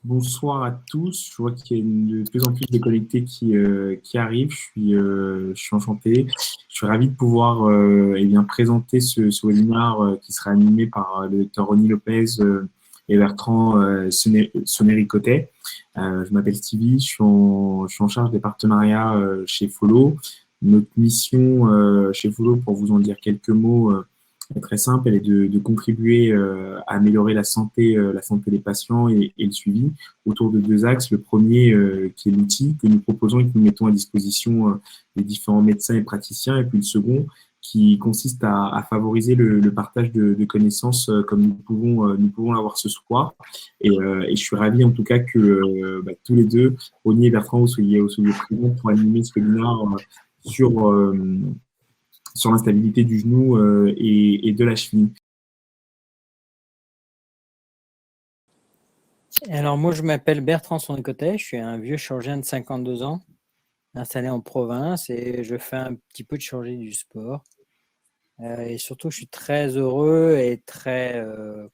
Bonsoir à tous. Je vois qu'il y a de plus en plus de connectés qui arrivent. Je suis enchanté. Je suis ravi de pouvoir présenter ce webinaire qui sera animé par le docteur Ronnie Lopez et Bertrand Sonericotet. Je m'appelle Stevie. Je suis en charge des partenariats chez Follow. Notre mission chez Follow, pour vous en dire quelques mots, est très simple, elle est de contribuer à améliorer la santé des patients et le suivi autour de deux axes. Le premier, qui est l'outil que nous proposons et que nous mettons à disposition des différents médecins et praticiens, et puis le second, qui consiste à favoriser le partage de connaissances comme nous pouvons l'avoir ce soir. Et je suis ravi en tout cas que tous les deux, Ronnie et Bertrand, vous soyez présents pour animer ce webinaire sur sur l'instabilité du genou et de la cheville. Alors moi, je m'appelle Bertrand Sonricotet, je suis un vieux chirurgien de 52 ans, installé en province et je fais un petit peu de chirurgie du sport. Et surtout, je suis très heureux et très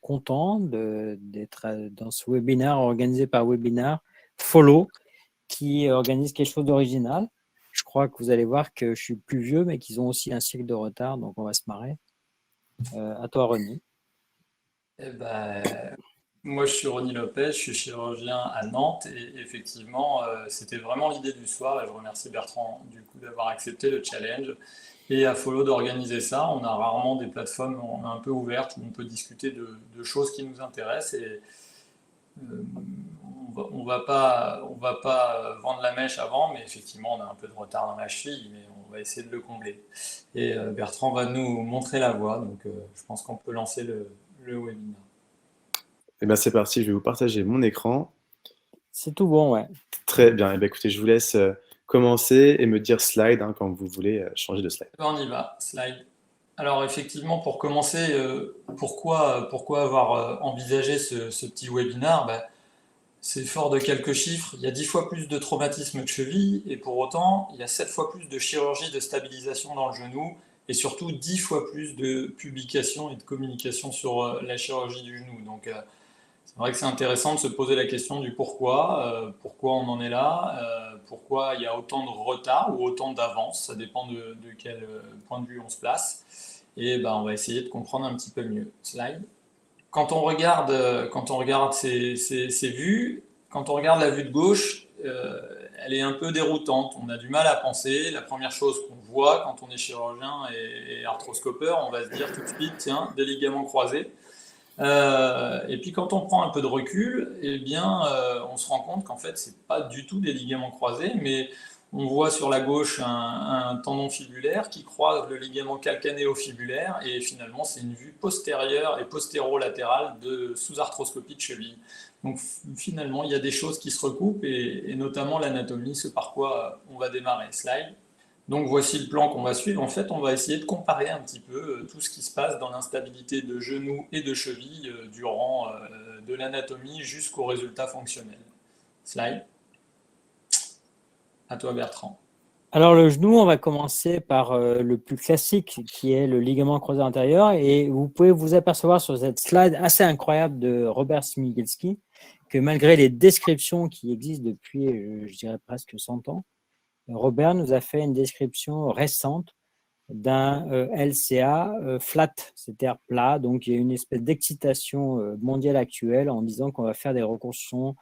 content d'être dans ce webinaire organisé par Webinar Follow, qui organise quelque chose d'original. Je crois que vous allez voir que je suis plus vieux, mais qu'ils ont aussi un siècle de retard, donc on va se marrer. À toi, Ronnie. Eh ben, moi, je suis Ronnie Lopez, je suis chirurgien à Nantes et effectivement, c'était vraiment l'idée du soir et je remercie Bertrand du coup d'avoir accepté le challenge et à Follow d'organiser ça. On a rarement des plateformes un peu ouvertes où on peut discuter de choses qui nous intéressent et on va pas vendre la mèche avant, mais effectivement, on a un peu de retard dans la cheville, mais on va essayer de le combler. Et Bertrand va nous montrer la voie, donc je pense qu'on peut lancer le webinaire. Eh bien, c'est parti, je vais vous partager mon écran. C'est tout bon, ouais. Très bien. Eh bien, écoutez, je vous laisse commencer et me dire slide quand vous voulez changer de slide. On y va, slide. Alors effectivement, pour commencer, pourquoi avoir envisagé ce petit webinaire? C'est fort de quelques chiffres. Il y a 10 fois plus de traumatismes de cheville et pour autant, il y a 7 fois plus de chirurgie de stabilisation dans le genou et surtout 10 fois plus de publications et de communications sur la chirurgie du genou. Donc c'est vrai que c'est intéressant de se poser la question du pourquoi on en est là, pourquoi il y a autant de retard ou autant d'avance, ça dépend de quel point de vue on se place. Et on va essayer de comprendre un petit peu mieux. Slide. Quand on regarde ces vues, quand on regarde la vue de gauche, elle est un peu déroutante. On a du mal à penser. La première chose qu'on voit quand on est chirurgien et arthroscopeur, on va se dire tout de suite, tiens, des ligaments croisés. Et puis quand on prend un peu de recul, on se rend compte qu'en fait, c'est pas du tout des ligaments croisés, mais on voit sur la gauche un tendon fibulaire qui croise le ligament calcanéo-fibulaire et finalement, c'est une vue postérieure et postérolatérale de sous-arthroscopie de cheville. Donc finalement, il y a des choses qui se recoupent et notamment l'anatomie, ce par quoi on va démarrer. Slide. Donc voici le plan qu'on va suivre. En fait, on va essayer de comparer un petit peu tout ce qui se passe dans l'instabilité de genou et de cheville durant de l'anatomie jusqu'au résultat fonctionnel. Slide. À toi, Bertrand. Alors le genou, on va commencer par le plus classique qui est le ligament croisé antérieur et vous pouvez vous apercevoir sur cette slide assez incroyable de Robert Smigelski que malgré les descriptions qui existent depuis, je dirais presque 100 ans, Robert nous a fait une description récente d'un LCA flat, c'est-à-dire plat, donc il y a une espèce d'excitation mondiale actuelle en disant qu'on va faire des reconstructions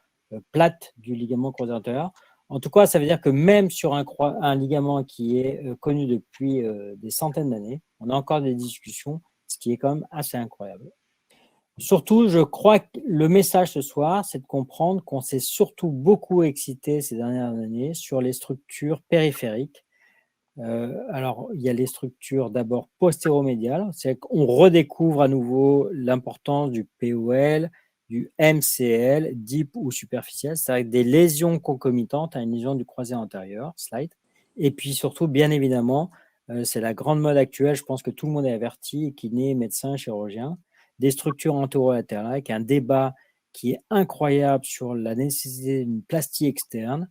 plates du ligament croisé antérieur. En tout cas, ça veut dire que même sur un ligament qui est connu depuis des centaines d'années, on a encore des discussions, ce qui est quand même assez incroyable. Surtout, je crois que le message ce soir, c'est de comprendre qu'on s'est surtout beaucoup excité ces dernières années sur les structures périphériques. Alors, il y a les structures d'abord postéromédiales, c'est qu'on redécouvre à nouveau l'importance du POL, du MCL, deep ou superficiel, c'est-à-dire des lésions concomitantes à une lésion du croisé antérieur, slide. Et puis surtout, bien évidemment, c'est la grande mode actuelle, je pense que tout le monde est averti, kiné, médecin, chirurgien, des structures antérolatérales avec un débat qui est incroyable sur la nécessité d'une plastie externe.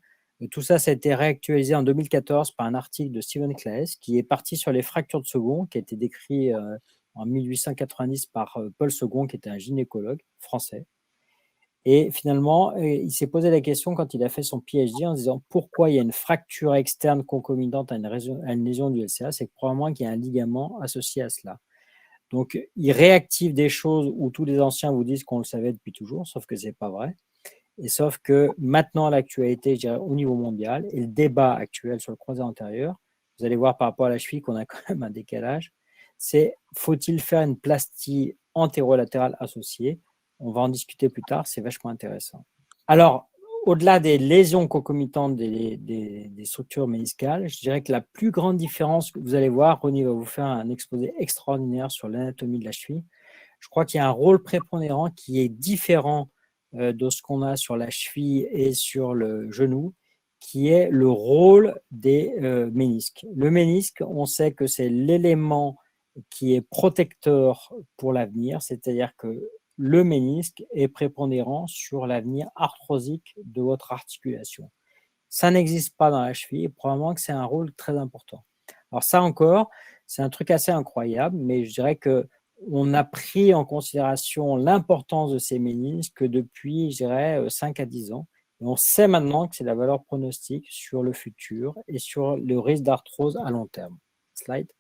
Tout ça, ça a été réactualisé en 2014 par un article de Steven Claes qui est parti sur les fractures de second, qui a été décrit en 1890 par Paul Second, qui était un gynécologue français. Et finalement, il s'est posé la question quand il a fait son PhD en se disant pourquoi il y a une fracture externe concomitante à une lésion du LCA, c'est probablement qu'il y a un ligament associé à cela. Donc, il réactive des choses où tous les anciens vous disent qu'on le savait depuis toujours, sauf que ce n'est pas vrai. Et sauf que maintenant, l'actualité, je dirais, au niveau mondial, et le débat actuel sur le croisé antérieur, vous allez voir par rapport à la cheville qu'on a quand même un décalage, c'est faut-il faire une plastie antérolatérale associée? On va en discuter plus tard, c'est vachement intéressant. Alors, au-delà des lésions concomitantes des structures méniscales, je dirais que la plus grande différence que vous allez voir, Ronnie va vous faire un exposé extraordinaire sur l'anatomie de la cheville. Je crois qu'il y a un rôle prépondérant qui est différent de ce qu'on a sur la cheville et sur le genou, qui est le rôle des ménisques. Le ménisque, on sait que c'est l'élément qui est protecteur pour l'avenir, c'est-à-dire que le ménisque est prépondérant sur l'avenir arthrosique de votre articulation. Ça n'existe pas dans la cheville et probablement que c'est un rôle très important. Alors ça encore, c'est un truc assez incroyable, mais je dirais qu'on a pris en considération l'importance de ces ménisques depuis, je dirais, 5 à 10 ans. Et on sait maintenant que c'est la valeur pronostique sur le futur et sur le risque d'arthrose à long terme. Slide.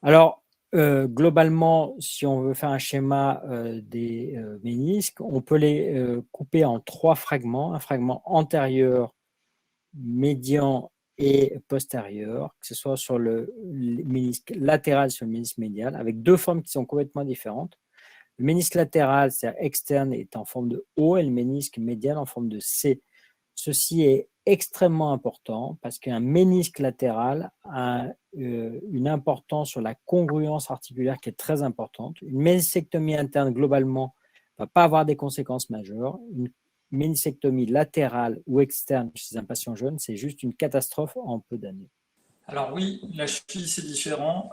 Alors, globalement, si on veut faire un schéma des ménisques, on peut les couper en 3 fragments. Un fragment antérieur, médian et postérieur, que ce soit sur le ménisque latéral, sur le ménisque médial, avec 2 formes qui sont complètement différentes. Le ménisque latéral, c'est-à-dire externe, est en forme de O et le ménisque médial en forme de C. Ceci est extrêmement important parce qu'un ménisque latéral a une importance sur la congruence articulaire qui est très importante. Une méniscectomie interne, globalement, ne va pas avoir des conséquences majeures. Une méniscectomie latérale ou externe chez un patient jeune, c'est juste une catastrophe en peu d'années. Alors oui, la cheville, c'est différent.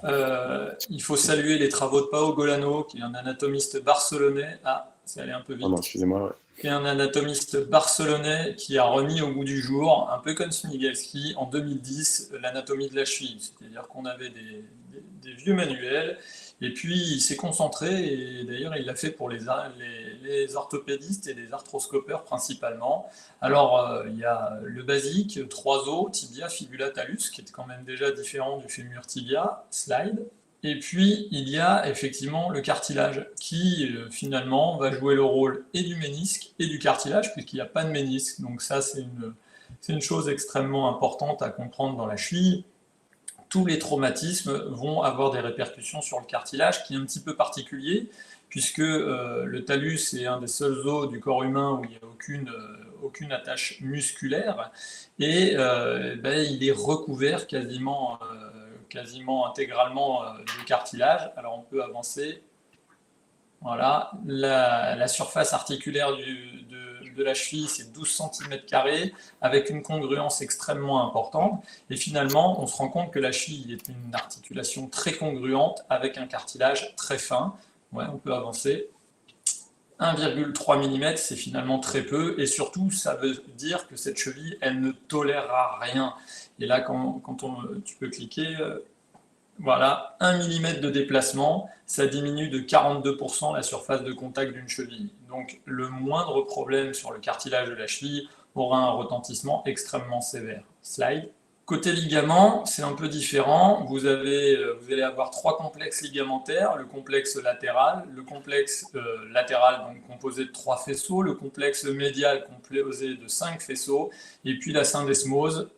Il faut saluer les travaux de Pao Golano, qui est un anatomiste barcelonais. Ah, c'est allé un peu vite. Pardon, excusez-moi. Ouais. Qui est un anatomiste barcelonais qui a remis au goût du jour, un peu comme Smigelski, en 2010, l'anatomie de la cheville. C'est-à-dire qu'on avait des vieux manuels, et puis il s'est concentré, et d'ailleurs il l'a fait pour les orthopédistes et les arthroscopeurs principalement. Alors il y a le basique, 3 os, tibia, fibula, talus, qui est quand même déjà différent du fémur tibia, slide. Et puis, il y a effectivement le cartilage qui, finalement, va jouer le rôle et du ménisque et du cartilage, puisqu'il n'y a pas de ménisque. Donc ça, c'est une chose extrêmement importante à comprendre dans la cheville. Tous les traumatismes vont avoir des répercussions sur le cartilage, qui est un petit peu particulier, puisque le talus est un des seuls os du corps humain où il n'y a aucune attache musculaire, et il est recouvert quasiment intégralement du cartilage. Alors on peut avancer. Voilà, la surface articulaire de la cheville, c'est 12 cm² avec une congruence extrêmement importante. Et finalement, on se rend compte que la cheville est une articulation très congruente avec un cartilage très fin. Ouais, on peut avancer. 1,3 mm, c'est finalement très peu, et surtout, ça veut dire que cette cheville, elle ne tolérera rien. Et là, tu peux cliquer, voilà, 1 mm de déplacement, ça diminue de 42% la surface de contact d'une cheville. Donc, le moindre problème sur le cartilage de la cheville aura un retentissement extrêmement sévère. Slide. Côté ligament, c'est un peu différent. Vous allez avoir 3 complexes ligamentaires. Le complexe latéral, donc composé de 3 faisceaux, le complexe médial composé de 5 faisceaux, et puis la syndesmose,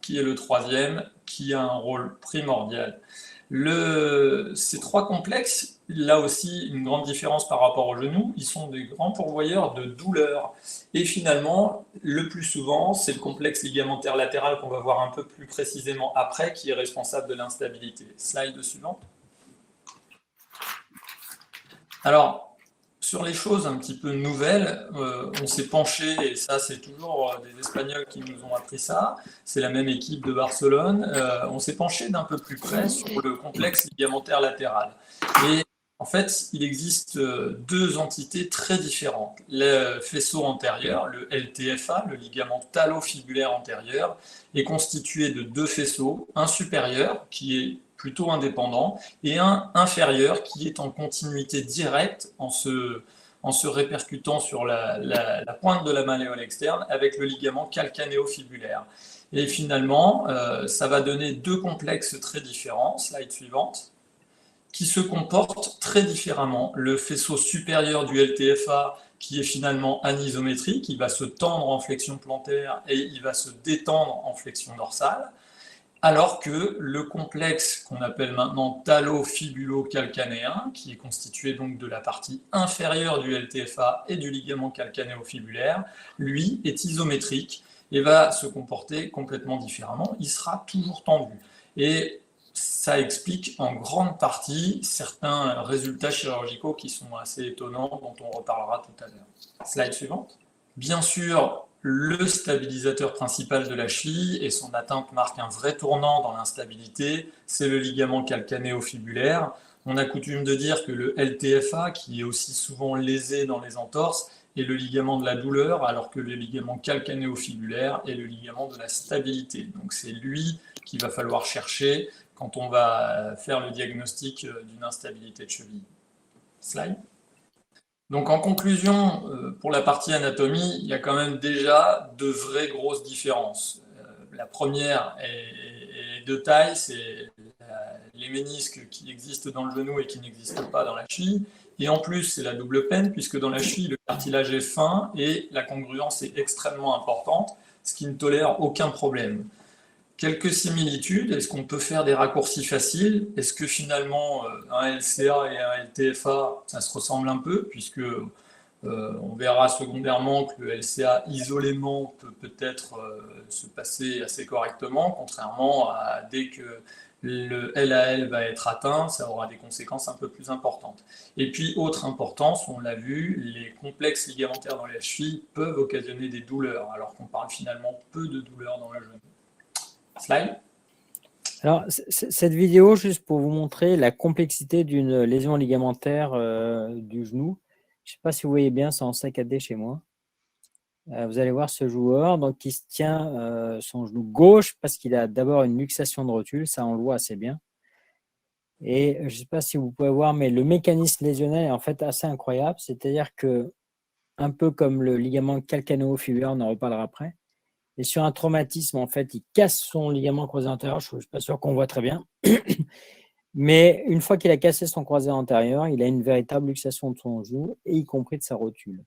qui est le 3e, qui a un rôle primordial. Ces 3 complexes, là aussi, une grande différence par rapport au genou, ils sont des grands pourvoyeurs de douleur. Et finalement, le plus souvent, c'est le complexe ligamentaire latéral qu'on va voir un peu plus précisément après, qui est responsable de l'instabilité. Slide suivant. Alors, sur les choses un petit peu nouvelles, on s'est penché, et ça c'est toujours des Espagnols qui nous ont appris ça, c'est la même équipe de Barcelone, on s'est penché d'un peu plus près sur le complexe ligamentaire latéral. Et en fait, il existe 2 entités très différentes. Le faisceau antérieur, le LTFA, le ligament talofibulaire antérieur, est constitué de 2 faisceaux, un supérieur qui est plutôt indépendant, et un inférieur qui est en continuité directe en se en se répercutant sur la pointe de la malléole externe avec le ligament calcanéo-fibulaire. Et finalement, ça va donner deux complexes très différents, slide suivante, qui se comportent très différemment. Le faisceau supérieur du LTFA, qui est finalement anisométrique, il va se tendre en flexion plantaire et il va se détendre en flexion dorsale, alors que le complexe qu'on appelle maintenant talo-fibulo-calcanéen, qui est constitué donc de la partie inférieure du LTFA et du ligament calcanéo-fibulaire, lui est isométrique et va se comporter complètement différemment. Il sera toujours tendu. Et ça explique en grande partie certains résultats chirurgicaux qui sont assez étonnants, dont on reparlera tout à l'heure. Slide suivante. Bien sûr, le stabilisateur principal de la cheville, et son atteinte marque un vrai tournant dans l'instabilité, c'est le ligament calcanéo-fibulaire. On a coutume de dire que le LTFA, qui est aussi souvent lésé dans les entorses, est le ligament de la douleur, alors que le ligament calcanéo-fibulaire est le ligament de la stabilité. Donc c'est lui qu'il va falloir chercher quand on va faire le diagnostic d'une instabilité de cheville. Slide. Donc en conclusion, pour la partie anatomie, il y a quand même déjà de vraies grosses différences. La première est de taille, c'est les ménisques qui existent dans le genou et qui n'existent pas dans la cheville. Et en plus, c'est la double peine, puisque dans la cheville, le cartilage est fin et la congruence est extrêmement importante, ce qui ne tolère aucun problème. Quelques similitudes, est-ce qu'on peut faire des raccourcis faciles? Est-ce que finalement un LCA et un LTFA, ça se ressemble un peu, puisque on verra secondairement que le LCA isolément peut peut-être se passer assez correctement, contrairement à dès que le LAL va être atteint, ça aura des conséquences un peu plus importantes. Et puis, autre importance, on l'a vu, les complexes ligamentaires dans la cheville peuvent occasionner des douleurs, alors qu'on parle finalement peu de douleurs dans le genou. Slide. Alors, cette vidéo, juste pour vous montrer la complexité d'une lésion ligamentaire du genou. Je ne sais pas si vous voyez bien, c'est en saccadé chez moi. Vous allez voir ce joueur donc, qui se tient son genou gauche parce qu'il a d'abord une luxation de rotule, ça on le voit assez bien. Et je ne sais pas si vous pouvez voir, mais le mécanisme lésionnel est en fait assez incroyable. C'est-à-dire que, un peu comme le ligament calcanéo-fibulaire, on en reparlera après, et sur un traumatisme, en fait, il casse son ligament croisé antérieur. Je ne suis pas sûr qu'on voit très bien. Mais une fois qu'il a cassé son croisé antérieur, il a une véritable luxation de son genou, et y compris de sa rotule.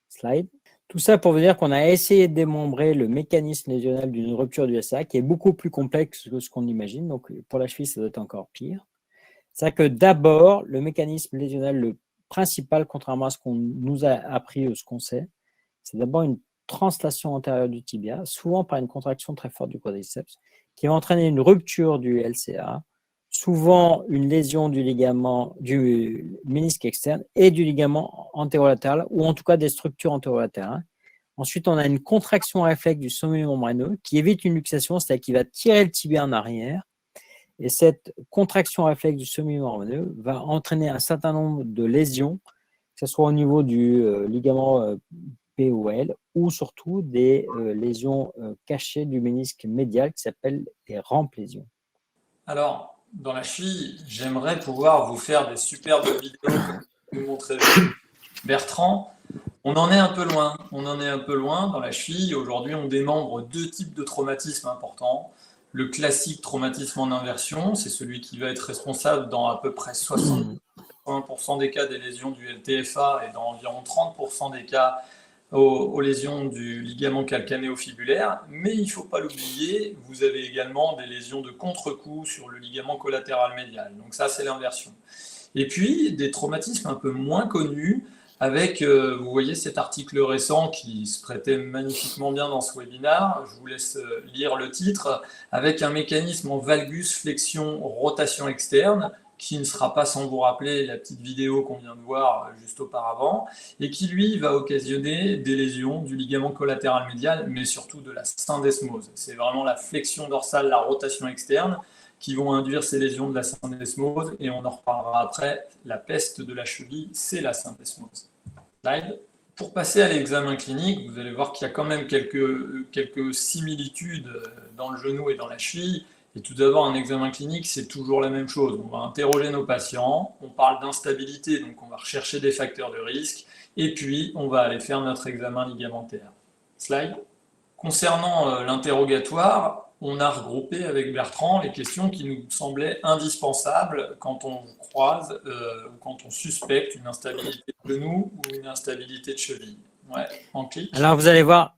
Slide. Tout ça pour vous dire qu'on a essayé de démembrer le mécanisme lésionnel d'une rupture du LCA, qui est beaucoup plus complexe que ce qu'on imagine. Donc, pour la cheville, ça doit être encore pire. C'est-à-dire que d'abord, le mécanisme lésionnel, le principal, contrairement à ce qu'on nous a appris ou ce qu'on sait, c'est d'abord une translation antérieure du tibia, souvent par une contraction très forte du quadriceps, qui va entraîner une rupture du LCA, souvent une lésion du ligament du ménisque externe et du ligament antérolatéral, ou en tout cas des structures antérolatérales. Ensuite, on a une contraction réflexe du sommet membraneux qui évite une luxation, c'est-à-dire qu'il va tirer le tibia en arrière. Et cette contraction réflexe du sommet membraneux va entraîner un certain nombre de lésions, que ce soit au niveau du ligament POL ou surtout des lésions cachées du ménisque médial qui s'appellent des rampes lésions. Alors, dans la cheville, j'aimerais pouvoir vous faire des superbes vidéos comme vous montrer Bertrand. On en est un peu loin. On en est un peu loin dans la cheville. Aujourd'hui, on démembre deux types de traumatismes importants. Le classique traumatisme en inversion, c'est celui qui va être responsable dans à peu près 60% des cas des lésions du LTFA et dans environ 30% des cas aux lésions du ligament calcanéo-fibulaire. Mais il ne faut pas l'oublier, vous avez également des lésions de contre-coup sur le ligament collatéral médial. Donc ça, c'est l'inversion. Et puis, des traumatismes un peu moins connus, avec, vous voyez cet article récent qui se prêtait magnifiquement bien dans ce webinaire, je vous laisse lire le titre, avec un mécanisme en valgus flexion rotation externe, qui ne sera pas sans vous rappeler la petite vidéo qu'on vient de voir juste auparavant, et qui lui va occasionner des lésions du ligament collatéral médial, mais surtout de la syndesmose. C'est vraiment la flexion dorsale, la rotation externe, qui vont induire ces lésions de la syndesmose, et on en reparlera après. La peste de la cheville, c'est la syndesmose. Slide. Pour passer à l'examen clinique, vous allez voir qu'il y a quand même quelques similitudes dans le genou et dans la cheville, Et tout d'abord, un examen clinique, c'est toujours la même chose. On va interroger nos patients, on parle d'instabilité, donc on va rechercher des facteurs de risque, et puis on va aller faire notre examen ligamentaire. Slide. Concernant l'interrogatoire, on a regroupé avec Bertrand les questions qui nous semblaient indispensables quand on croise ou quand on suspecte une instabilité de genou ou une instabilité de cheville. Ouais, en clic. Alors, vous allez voir,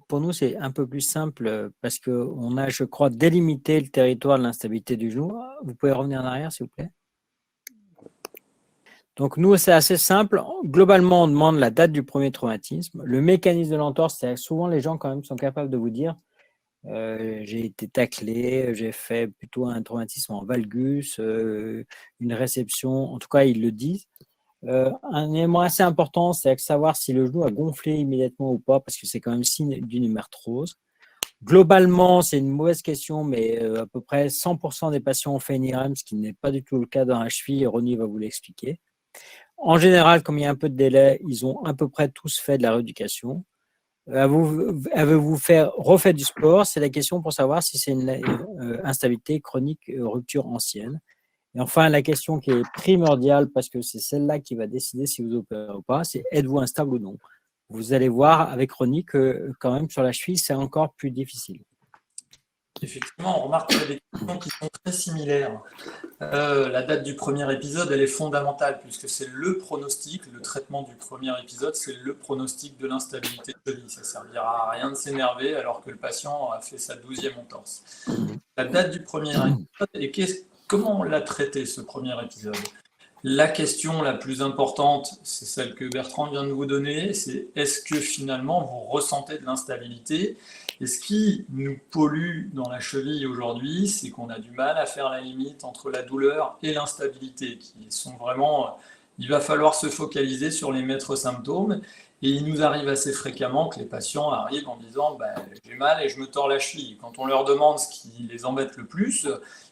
pour nous, c'est un peu plus simple parce qu'on a, je crois, délimité le territoire de l'instabilité du genou. Vous pouvez revenir en arrière, s'il vous plaît. Donc, nous, c'est assez simple. Globalement, on demande la date du premier traumatisme. Le mécanisme de l'entorse, c'est souvent les gens, quand même, sont capables de vous dire j'ai été taclé, j'ai fait plutôt un traumatisme en valgus, une réception. En tout cas, ils le disent. Un élément assez important, c'est de savoir si le genou a gonflé immédiatement ou pas, parce que c'est quand même signe d'une hémarthrose. Globalement, c'est une mauvaise question, mais à peu près 100% des patients ont fait une IRM, ce qui n'est pas du tout le cas dans la cheville, et Ronnie va vous l'expliquer. En général, comme il y a un peu de délai, ils ont à peu près tous fait de la rééducation. Avez-vous refait du sport? C'est la question pour savoir si c'est une instabilité chronique, rupture ancienne. Et enfin, la question qui est primordiale, parce que c'est celle-là qui va décider si vous opérez ou pas, c'est êtes-vous instable ou non? Vous allez voir avec Ronnie que quand même sur la cheville, c'est encore plus difficile. Effectivement, on remarque qu'il y a des questions qui sont très similaires. La date du premier épisode, elle est fondamentale puisque c'est le pronostic, le traitement du premier épisode, c'est le pronostic de l'instabilité de cheville. Ça ne servira à rien de s'énerver alors que le patient a fait sa 12e entorse. La date du premier épisode, et comment on l'a traité ce premier épisode? La question la plus importante, c'est celle que Bertrand vient de vous donner, c'est est-ce que finalement vous ressentez de l'instabilité? Et ce qui nous pollue dans la cheville aujourd'hui, c'est qu'on a du mal à faire la limite entre la douleur et l'instabilité, qui sont vraiment, il va falloir se focaliser sur les maîtres symptômes. Et il nous arrive assez fréquemment que les patients arrivent en disant j'ai mal et je me tords la cheville. Quand on leur demande ce qui les embête le plus,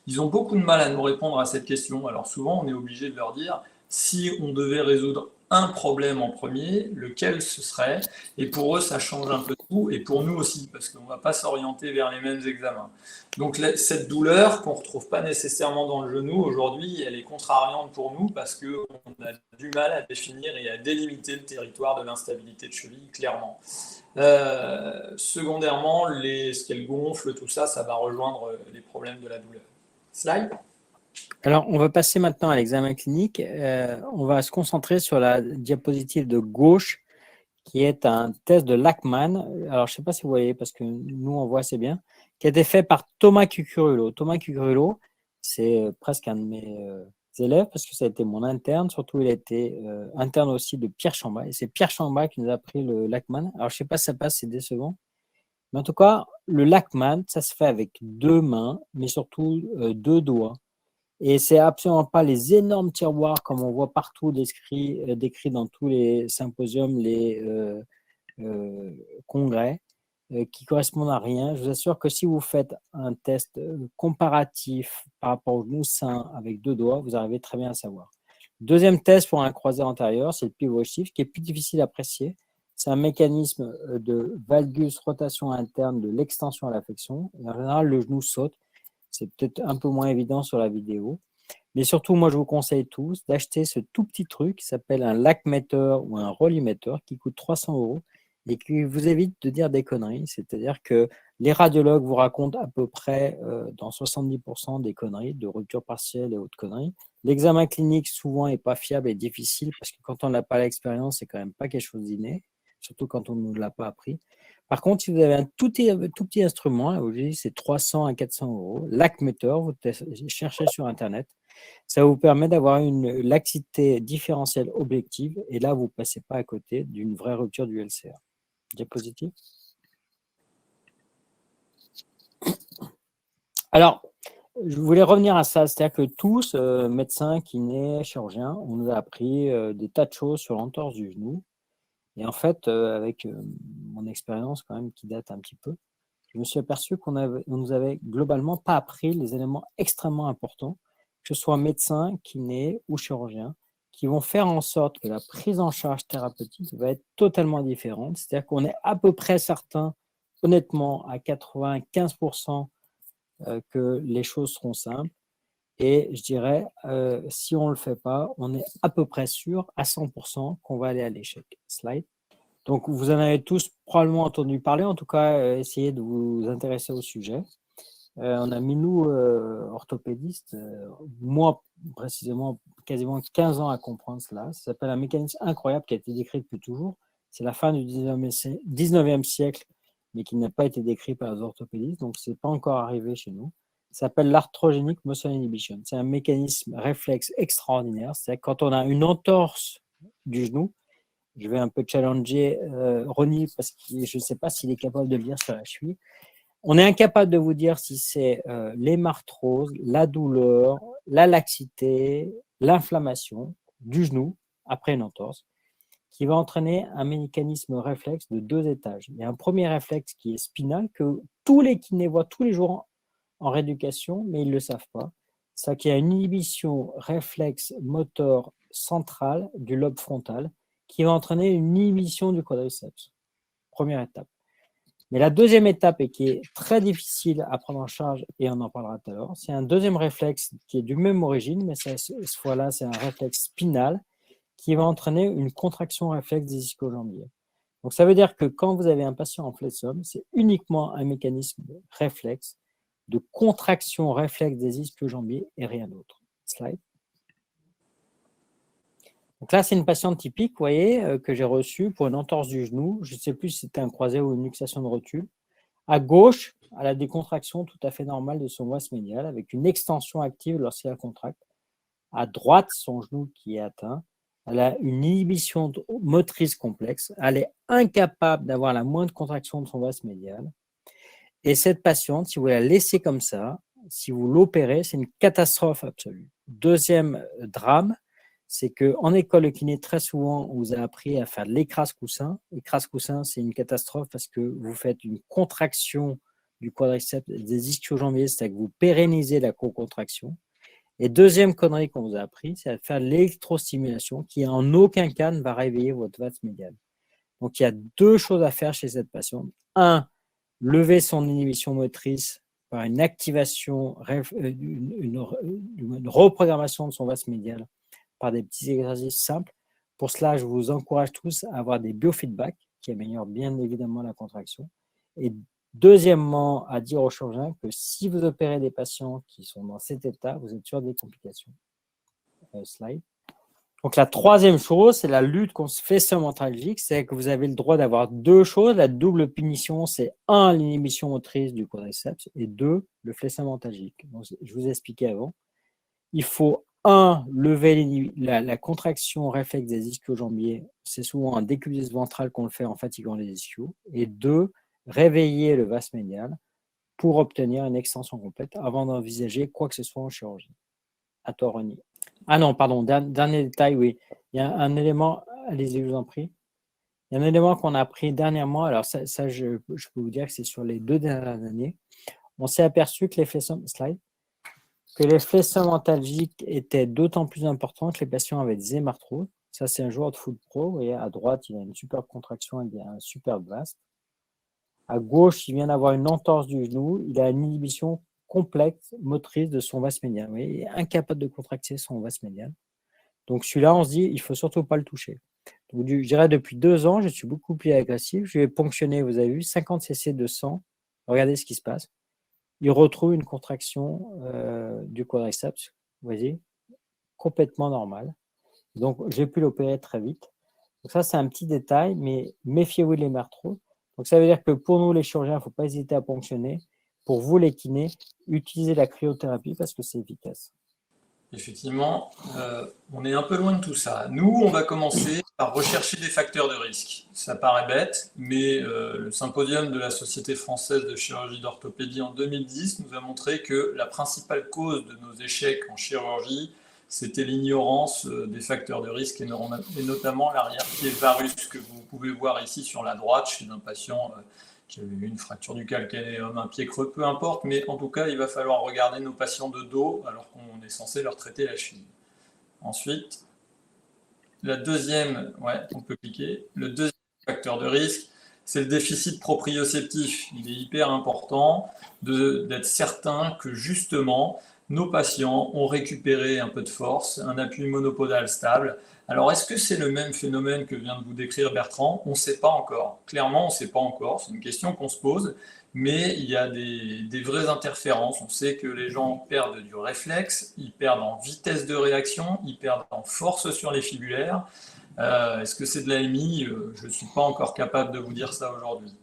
ils ont beaucoup de mal à nous répondre à cette question. Alors souvent, on est obligé de leur dire si on devait résoudre un problème en premier, lequel ce serait? Et pour eux, ça change un peu tout, et pour nous aussi, parce qu'on ne va pas s'orienter vers les mêmes examens. Donc cette douleur qu'on ne retrouve pas nécessairement dans le genou, aujourd'hui, elle est contrariante pour nous parce qu'on a du mal à définir et à délimiter le territoire de l'instabilité de cheville, clairement. Secondairement, ce qu'elle gonfle, tout ça, ça va rejoindre les problèmes de la douleur. Slide. Alors, on va passer maintenant à l'examen clinique. On va se concentrer sur la diapositive de gauche, qui est un test de Lachman. Alors, je ne sais pas si vous voyez, parce que nous, on voit assez bien, qui a été fait par Thomas Cucurulo. Thomas Cucurulo, c'est presque un de mes élèves, parce que ça a été mon interne. Surtout, il a été interne aussi de Pierre Chamba. Et c'est Pierre Chamba qui nous a appris le Lachman. Alors, je ne sais pas si ça passe, c'est décevant. Mais en tout cas, le Lachman, ça se fait avec 2 mains, mais surtout 2 doigts. Et c'est absolument pas les énormes tiroirs comme on voit partout décrits dans tous les symposiums, les congrès, qui correspondent à rien. Je vous assure que si vous faites un test comparatif par rapport au genou sain avec 2 doigts, vous arrivez très bien à savoir. Deuxième test pour un croisé antérieur, c'est le pivot shift, qui est plus difficile à apprécier. C'est un mécanisme de valgus rotation interne de l'extension à la flexion. Et en général, le genou saute. C'est peut-être un peu moins évident sur la vidéo. Mais surtout, moi, je vous conseille tous d'acheter ce tout petit truc qui s'appelle un Lachmeter ou un Rollimeter qui coûte 300 € et qui vous évite de dire des conneries. C'est-à-dire que les radiologues vous racontent à peu près dans 70% des conneries, de rupture partielle et autres conneries. L'examen clinique, souvent, n'est pas fiable et difficile parce que quand on n'a pas l'expérience, c'est quand même pas quelque chose d'inné, surtout quand on ne nous l'a pas appris. Par contre, si vous avez un tout petit instrument, c'est 300 à 400 €, Lachmeter, vous cherchez sur Internet, ça vous permet d'avoir une laxité différentielle objective et là, vous ne passez pas à côté d'une vraie rupture du LCA. Diapositive. Alors, je voulais revenir à ça, c'est-à-dire que tous, médecins, kinés, chirurgiens, on nous a appris des tas de choses sur l'entorse du genou. Et en fait, avec mon expérience quand même qui date un petit peu, je me suis aperçu qu'on nous avait globalement pas appris les éléments extrêmement importants, que ce soit médecin, kiné ou chirurgien, qui vont faire en sorte que la prise en charge thérapeutique va être totalement différente. C'est-à-dire qu'on est à peu près certain, honnêtement, à 95%, que les choses seront simples. Et je dirais, si on ne le fait pas, on est à peu près sûr, à 100%, qu'on va aller à l'échec. Slide. Donc, vous en avez tous probablement entendu parler, en tout cas, essayez de vous intéresser au sujet. On a mis, nous, orthopédistes, moi, précisément, quasiment 15 ans à comprendre cela. Ça s'appelle un mécanisme incroyable qui a été décrit depuis toujours. C'est la fin du 19e siècle, mais qui n'a pas été décrit par les orthopédistes, donc ce n'est pas encore arrivé chez nous. Ça s'appelle l'arthrogenic motion inhibition. C'est un mécanisme réflexe extraordinaire. C'est-à-dire que quand on a une entorse du genou, je vais un peu challenger Ronnie parce que je ne sais pas s'il est capable de le lire sur la cheville. On est incapable de vous dire si c'est l'hémarthrose, la douleur, la laxité, l'inflammation du genou après une entorse qui va entraîner un mécanisme réflexe de 2 étages. Il y a un premier réflexe qui est spinal que tous les kinés voient tous les jours en rééducation, mais ils ne le savent pas. C'est qu'il y a une inhibition réflexe moteur centrale du lobe frontal qui va entraîner une inhibition du quadriceps. Première étape. Mais la deuxième étape, et qui est très difficile à prendre en charge, et on en parlera tout à l'heure, c'est un deuxième réflexe qui est du même origine, mais cette fois-là, c'est un réflexe spinal qui va entraîner une contraction réflexe des ischio-jambiers. Donc, ça veut dire que quand vous avez un patient en flexion, c'est uniquement un mécanisme réflexe de contraction réflexe des ischio-jambiers et rien d'autre. Slide. Donc là, c'est une patiente typique, vous voyez, que j'ai reçue pour une entorse du genou. Je ne sais plus si c'était un croisé ou une luxation de rotule. À gauche, elle a des contractions tout à fait normales de son voisse médial avec une extension active lorsqu'elle contracte. À droite, son genou qui est atteint. Elle a une inhibition motrice complexe. Elle est incapable d'avoir la moindre contraction de son voisse médial. Et cette patiente, si vous la laissez comme ça, si vous l'opérez, c'est une catastrophe absolue. Deuxième drame, c'est qu'en école de kiné, très souvent, on vous a appris à faire de l'écrase-coussin. L'écrase-coussin, c'est une catastrophe parce que vous faites une contraction du quadriceps des ischio-jambiers, c'est-à-dire que vous pérennisez la co-contraction. Et deuxième connerie qu'on vous a appris, c'est à faire de l'électrostimulation qui en aucun cas ne va réveiller votre vaste médial. Donc, il y a 2 choses à faire chez cette patiente. 1, lever son inhibition motrice par une activation, une reprogrammation de son vaste médial par des petits exercices simples. Pour cela, je vous encourage tous à avoir des biofeedbacks qui améliorent bien évidemment la contraction. Et deuxièmement, à dire aux chirurgiens que si vous opérez des patients qui sont dans cet état, vous êtes sûr des complications. Slide. Donc la troisième chose, c'est la lutte contre ce faisceau mentalgique, c'est que vous avez le droit d'avoir 2 choses. La double punition, c'est 1, l'inhibition motrice du quadriceps et 2, le faisceau mentalgique. Donc, je vous ai expliqué avant. Il faut 1, lever la contraction réflexe des ischio-jambiers. C'est souvent un décubitus ventral qu'on le fait en fatiguant les ischios. Et 2, réveiller le vaste médial pour obtenir une extension complète avant d'envisager quoi que ce soit en chirurgie. À toi, Ronnie. Ah non, pardon, dernier détail, oui. Il y a un élément, allez-y, je vous en prie. Il y a un élément qu'on a appris dernièrement, alors ça je peux vous dire que c'est sur les 2 dernières années. On s'est aperçu que les faisceaux mentalgiques étaient d'autant plus importants que les patients avaient des hémarthroses. Ça, c'est un joueur de foot pro. Vous voyez, à droite, il a une superbe contraction, il a un superbe vaste. À gauche, il vient d'avoir une entorse du genou, il a une inhibition complexe motrice de son vaste médial. Vous voyez, il est incapable de contracter son vaste médial. Donc celui-là, on se dit, il ne faut surtout pas le toucher. Donc, je dirais depuis 2 ans, je suis beaucoup plus agressif. Je vais ponctionner, vous avez vu, 50 cc de sang. Regardez ce qui se passe. Il retrouve une contraction du quadriceps, vous voyez, complètement normale. Donc j'ai pu l'opérer très vite. Donc ça, c'est un petit détail, mais méfiez-vous de l'hémarthrose. Donc ça veut dire que pour nous, les chirurgiens, il ne faut pas hésiter à ponctionner. Pour vous, les kinés, utilisez la cryothérapie parce que c'est efficace. Effectivement, on est un peu loin de tout ça. Nous, on va commencer par rechercher des facteurs de risque. Ça paraît bête, mais le symposium de la Société française de chirurgie d'orthopédie en 2010 nous a montré que la principale cause de nos échecs en chirurgie, c'était l'ignorance des facteurs de risque et notamment l'arrière-pied varus que vous pouvez voir ici sur la droite chez un patient qui avait eu une fracture du calcanéum, un pied creux, peu importe, mais en tout cas, il va falloir regarder nos patients de dos alors qu'on est censé leur traiter la cheville. Ensuite, la deuxième, on peut cliquer, le deuxième facteur de risque, c'est le déficit proprioceptif. Il est hyper important d'être certain que justement, nos patients ont récupéré un peu de force, un appui monopodal stable. Alors, est-ce que c'est le même phénomène que vient de vous décrire Bertrand? On ne sait pas encore. Clairement, on ne sait pas encore. C'est une question qu'on se pose. Mais il y a des vraies interférences. On sait que les gens perdent du réflexe, ils perdent en vitesse de réaction, ils perdent en force sur les fibulaires. Est-ce que c'est de l'AMI? Je ne suis pas encore capable de vous dire ça aujourd'hui.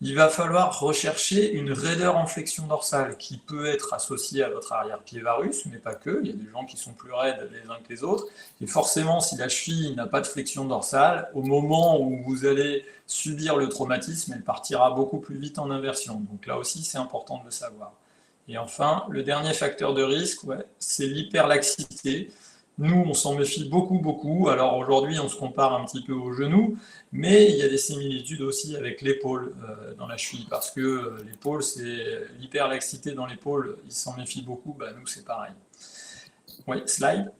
Il va falloir rechercher une raideur en flexion dorsale qui peut être associée à votre arrière-pied varus, mais pas que. Il y a des gens qui sont plus raides les uns que les autres. Et forcément, si la cheville n'a pas de flexion dorsale, au moment où vous allez subir le traumatisme, elle partira beaucoup plus vite en inversion. Donc là aussi, c'est important de le savoir. Et enfin, le dernier facteur de risque, c'est l'hyperlaxité. Nous, on s'en méfie beaucoup, beaucoup. Alors aujourd'hui, on se compare un petit peu au genou, mais il y a des similitudes aussi avec l'épaule dans la cheville, parce que l'épaule, c'est l'hyperlaxité dans l'épaule, ils s'en méfient beaucoup, nous c'est pareil. Oui, slide.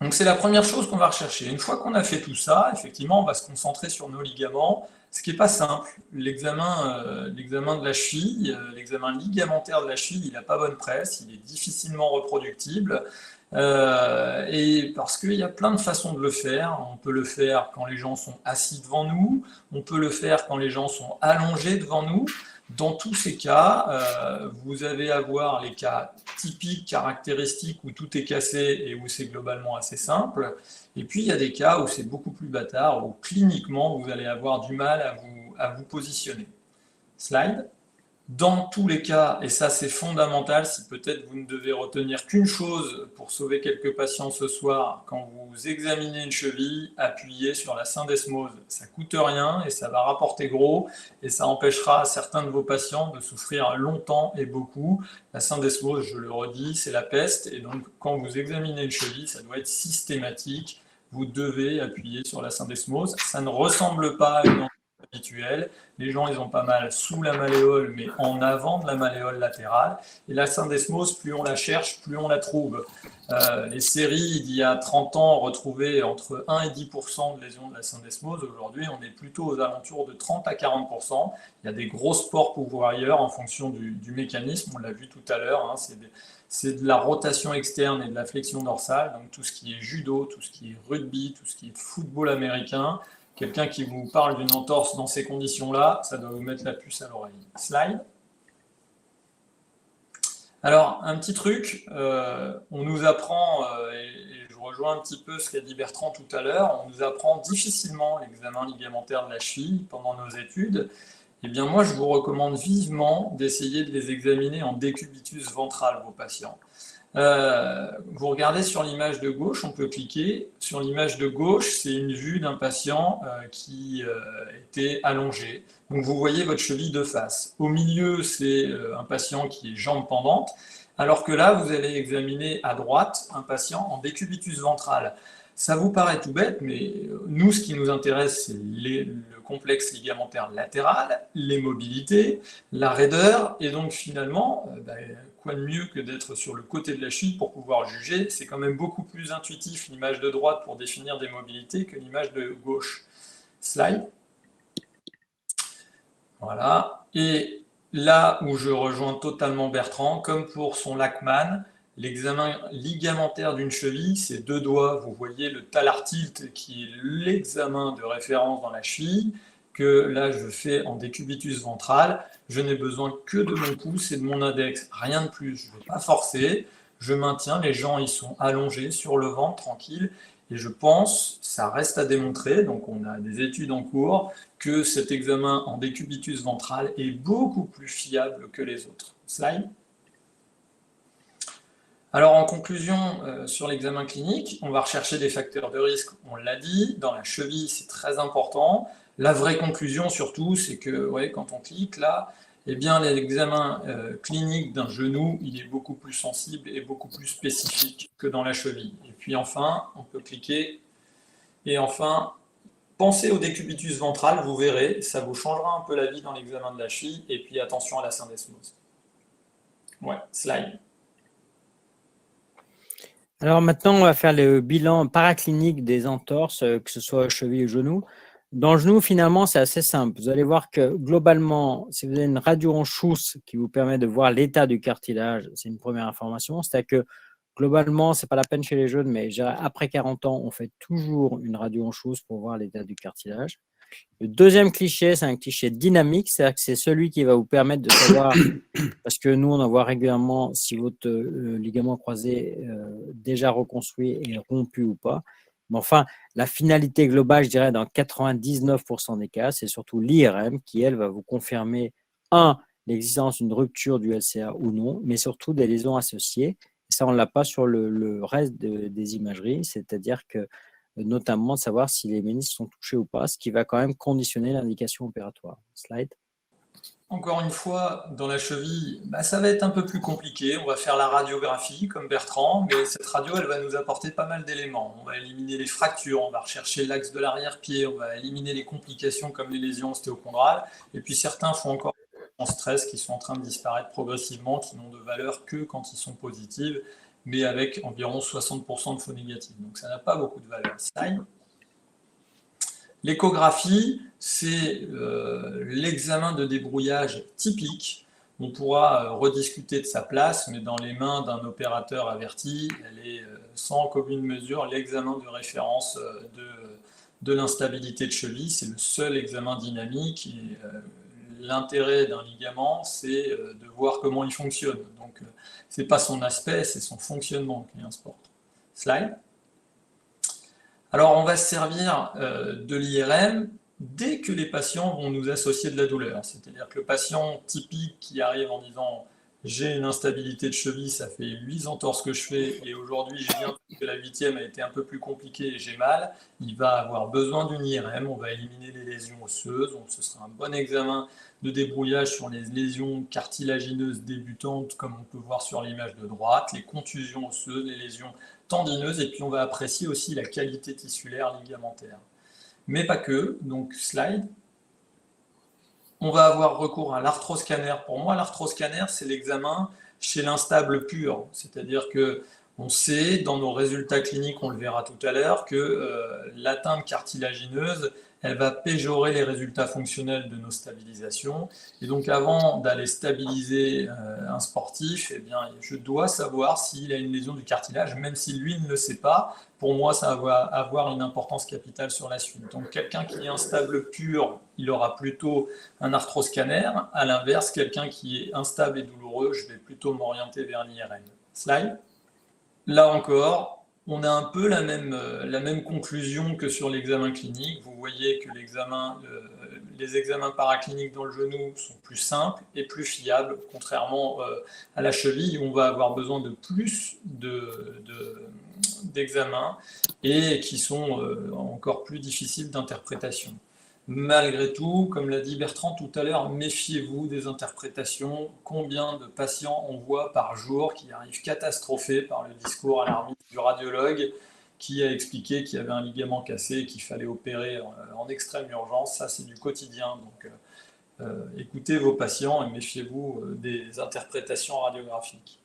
Donc c'est la première chose qu'on va rechercher. Une fois qu'on a fait tout ça, effectivement, on va se concentrer sur nos ligaments, ce qui n'est pas simple. L'examen de la cheville, l'examen ligamentaire de la cheville, il n'a pas bonne presse, il est difficilement reproductible. Et parce qu'il y a plein de façons de le faire. On peut le faire quand les gens sont assis devant nous, on peut le faire quand les gens sont allongés devant nous. Dans tous ces cas, vous allez avoir les cas typiques, caractéristiques, où tout est cassé et où c'est globalement assez simple. Et puis il y a des cas où c'est beaucoup plus bâtard, où cliniquement vous allez avoir du mal à vous positionner. Slide. Dans tous les cas, et ça c'est fondamental, si peut-être vous ne devez retenir qu'une chose pour sauver quelques patients ce soir, quand vous examinez une cheville, appuyez sur la syndesmose. Ça ne coûte rien et ça va rapporter gros et ça empêchera certains de vos patients de souffrir longtemps et beaucoup. La syndesmose, je le redis, c'est la peste et donc quand vous examinez une cheville, ça doit être systématique. Vous devez appuyer sur la syndesmose. Ça ne ressemble pas à une habituelle. Les gens, ils ont pas mal sous la malléole, mais en avant de la malléole latérale. Et la syndesmose, plus on la cherche, plus on la trouve. Les séries d'il y a 30 ans retrouvaient entre 1 et 10% de lésions de la syndesmose. Aujourd'hui, on est plutôt aux alentours de 30 à 40%. Il y a des gros sports pourvoyeurs en fonction du mécanisme. On l'a vu tout à l'heure. C'est de la rotation externe et de la flexion dorsale. Donc tout ce qui est judo, tout ce qui est rugby, tout ce qui est football américain. Quelqu'un qui vous parle d'une entorse dans ces conditions-là, ça doit vous mettre la puce à l'oreille. Slide. Alors, un petit truc, on nous apprend, et je rejoins un petit peu ce qu'a dit Bertrand tout à l'heure, on nous apprend difficilement l'examen ligamentaire de la cheville pendant nos études. Eh bien, moi, je vous recommande vivement d'essayer de les examiner en décubitus ventral, vos patients. Vous regardez sur l'image de gauche, on peut cliquer. Sur l'image de gauche, c'est une vue d'un patient qui était allongé. Donc vous voyez votre cheville de face. Au milieu, c'est un patient qui est jambes pendantes, alors que là, vous allez examiner à droite un patient en décubitus ventral. Ça vous paraît tout bête, mais nous, ce qui nous intéresse, c'est le complexe ligamentaire latéral, les mobilités, la raideur, et donc finalement, quoi de mieux que d'être sur le côté de la cheville pour pouvoir juger? C'est quand même beaucoup plus intuitif l'image de droite pour définir des mobilités que l'image de gauche. Slide. Voilà. Et là où je rejoins totalement Bertrand, comme pour son Lachman, l'examen ligamentaire d'une cheville, c'est 2 doigts. Vous voyez le talar tilt qui est l'examen de référence dans la cheville, que là je fais en décubitus ventral. Je n'ai besoin que de mon pouce et de mon index, rien de plus. Je ne vais pas forcer, je maintiens, les gens ils sont allongés sur le ventre, tranquille. Et je pense, ça reste à démontrer, donc on a des études en cours, que cet examen en décubitus ventral est beaucoup plus fiable que les autres. Slide. Alors en conclusion, sur l'examen clinique, on va rechercher des facteurs de risque, on l'a dit, dans la cheville c'est très important. La vraie conclusion surtout, c'est que quand on clique là, eh bien l'examen clinique d'un genou, il est beaucoup plus sensible et beaucoup plus spécifique que dans la cheville. Et puis enfin, on peut cliquer, et enfin, pensez au décubitus ventral, vous verrez, ça vous changera un peu la vie dans l'examen de la cheville, et puis attention à la syndesmose. Slide. Alors maintenant, on va faire le bilan paraclinique des entorses, que ce soit cheville ou genou. Dans le genou, finalement, c'est assez simple. Vous allez voir que globalement, si vous avez une radio en Schuss qui vous permet de voir l'état du cartilage, c'est une première information. C'est-à-dire que globalement, ce n'est pas la peine chez les jeunes, mais après 40 ans, on fait toujours une radio en Schuss pour voir l'état du cartilage. Le deuxième cliché, c'est un cliché dynamique, c'est-à-dire que c'est celui qui va vous permettre de savoir, parce que nous, on en voit régulièrement si votre ligament croisé déjà reconstruit est rompu ou pas. Mais enfin, la finalité globale, je dirais, dans 99% des cas, c'est surtout l'IRM qui, elle, va vous confirmer, l'existence d'une rupture du LCA ou non, mais surtout des lésions associées. Et ça, on ne l'a pas sur le reste des imageries, c'est-à-dire que notamment de savoir si les ménisques sont touchés ou pas, ce qui va quand même conditionner l'indication opératoire. Slide. Encore une fois, dans la cheville, ça va être un peu plus compliqué. On va faire la radiographie comme Bertrand, mais cette radio, elle va nous apporter pas mal d'éléments. On va éliminer les fractures, on va rechercher l'axe de l'arrière-pied, on va éliminer les complications comme les lésions ostéochondrales. Et puis certains font encore en stress qui sont en train de disparaître progressivement, qui n'ont de valeur que quand ils sont positifs, mais avec environ 60% de faux négatifs. Donc ça n'a pas beaucoup de valeur. Slide. L'échographie, c'est l'examen de débrouillage typique. On pourra rediscuter de sa place, mais dans les mains d'un opérateur averti, elle est sans commune mesure l'examen de référence de l'instabilité de cheville. C'est le seul examen dynamique. Et l'intérêt d'un ligament, c'est de voir comment il fonctionne. Donc, ce n'est pas son aspect, c'est son fonctionnement qui importe. Slide. Alors, on va se servir de l'IRM dès que les patients vont nous associer de la douleur. C'est-à-dire que le patient typique qui arrive en disant « j'ai une instabilité de cheville, ça fait 8 entorses que je fais et aujourd'hui, je viens que la 8e a été un peu plus compliquée et j'ai mal », il va avoir besoin d'une IRM, on va éliminer les lésions osseuses, donc ce sera un bon examen de débrouillage sur les lésions cartilagineuses débutantes, comme on peut voir sur l'image de droite, les contusions osseuses, les lésions tendineuses, et puis on va apprécier aussi la qualité tissulaire ligamentaire. Mais pas que, donc slide. On va avoir recours à l'arthroscanner. Pour moi, l'arthroscanner, c'est l'examen chez l'instable pur, c'est-à-dire que on sait, dans nos résultats cliniques, on le verra tout à l'heure, que l'atteinte cartilagineuse, elle va péjorer les résultats fonctionnels de nos stabilisations. Et donc, avant d'aller stabiliser un sportif, eh bien, je dois savoir s'il a une lésion du cartilage, même si lui ne le sait pas. Pour moi, ça va avoir une importance capitale sur la suite. Donc, quelqu'un qui est instable pur, il aura plutôt un arthroscanner. À l'inverse, quelqu'un qui est instable et douloureux, je vais plutôt m'orienter vers l'IRM. Slide. Là encore, on a un peu la même conclusion que sur l'examen clinique. Vous voyez que les examens paracliniques dans le genou sont plus simples et plus fiables, contrairement à la cheville où on va avoir besoin de plus d'examens et qui sont encore plus difficiles d'interprétation. Malgré tout, comme l'a dit Bertrand tout à l'heure, méfiez-vous des interprétations. Combien de patients on voit par jour qui arrivent catastrophés par le discours alarmiste du radiologue qui a expliqué qu'il y avait un ligament cassé et qu'il fallait opérer en extrême urgence. Ça, c'est du quotidien. Donc, écoutez vos patients et méfiez-vous des interprétations radiographiques.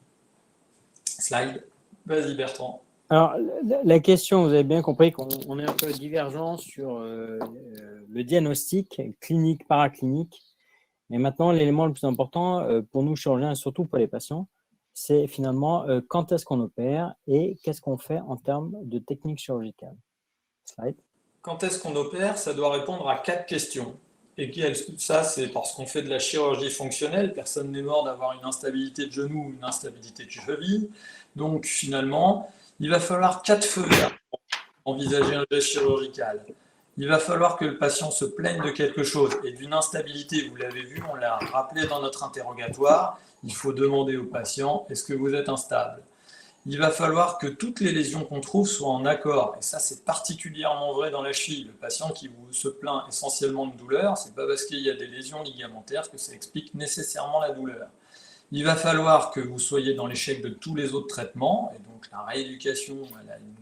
Slide. Vas-y, Bertrand. Alors, la question, vous avez bien compris qu'on est un peu divergent sur le diagnostic clinique, paraclinique. Mais maintenant, l'élément le plus important pour nous chirurgiens et surtout pour les patients, c'est finalement quand est-ce qu'on opère et qu'est-ce qu'on fait en termes de technique chirurgicale. Slide. Quand est-ce qu'on opère? Ça doit répondre à 4 questions. Et ça, c'est parce qu'on fait de la chirurgie fonctionnelle. Personne n'est mort d'avoir une instabilité de genou ou une instabilité de cheville. Donc, finalement, il va falloir 4 feux verts pour envisager un geste chirurgical. Il va falloir que le patient se plaigne de quelque chose et d'une instabilité. Vous l'avez vu, on l'a rappelé dans notre interrogatoire. Il faut demander au patient, est-ce que vous êtes instable? Il va falloir que toutes les lésions qu'on trouve soient en accord. Et ça, c'est particulièrement vrai dans la cheville. Le patient qui se plaint essentiellement de douleur, ce n'est pas parce qu'il y a des lésions ligamentaires que ça explique nécessairement la douleur. Il va falloir que vous soyez dans l'échec de tous les autres traitements, et donc la rééducation, elle a une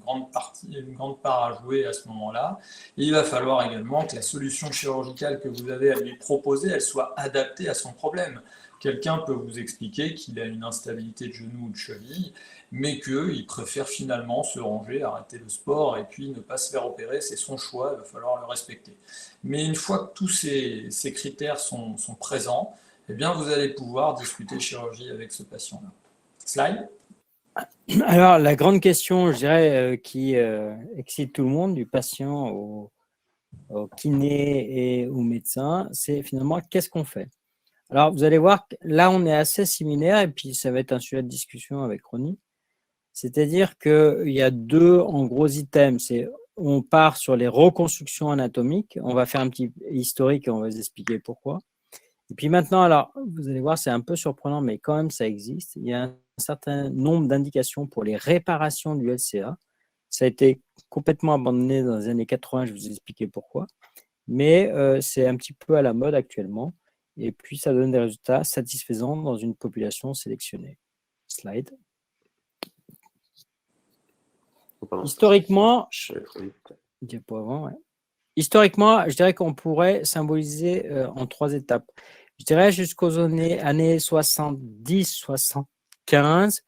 grande part à jouer à ce moment-là. Et il va falloir également que la solution chirurgicale que vous avez à lui proposer, elle soit adaptée à son problème. Quelqu'un peut vous expliquer qu'il a une instabilité de genou ou de cheville, mais qu'il préfère finalement se ranger, arrêter le sport et puis ne pas se faire opérer, c'est son choix, il va falloir le respecter. Mais une fois que tous ces critères sont présents, eh bien, vous allez pouvoir discuter chirurgie avec ce patient-là. Slide. Alors, la grande question, je dirais, qui excite tout le monde, du patient au kiné et au médecin, c'est finalement qu'est-ce qu'on fait? Alors, vous allez voir, là, on est assez similaire et puis ça va être un sujet de discussion avec Ronnie. C'est-à-dire qu'il y a deux, en gros, items. On part sur les reconstructions anatomiques. On va faire un petit historique et on va vous expliquer pourquoi. Et puis maintenant, alors, vous allez voir, c'est un peu surprenant, mais quand même, ça existe. Il y a un certain nombre d'indications pour les réparations du LCA. Ça a été complètement abandonné dans les années 80, je vais vous expliquer pourquoi. Mais c'est un petit peu à la mode actuellement. Et puis, ça donne des résultats satisfaisants dans une population sélectionnée. Slide. Oh, pardon. Historiquement, Je vais trop vite. diapo avant, ouais. Historiquement, je dirais qu'on pourrait symboliser en 3 étapes. Je dirais jusqu'aux années 70-75,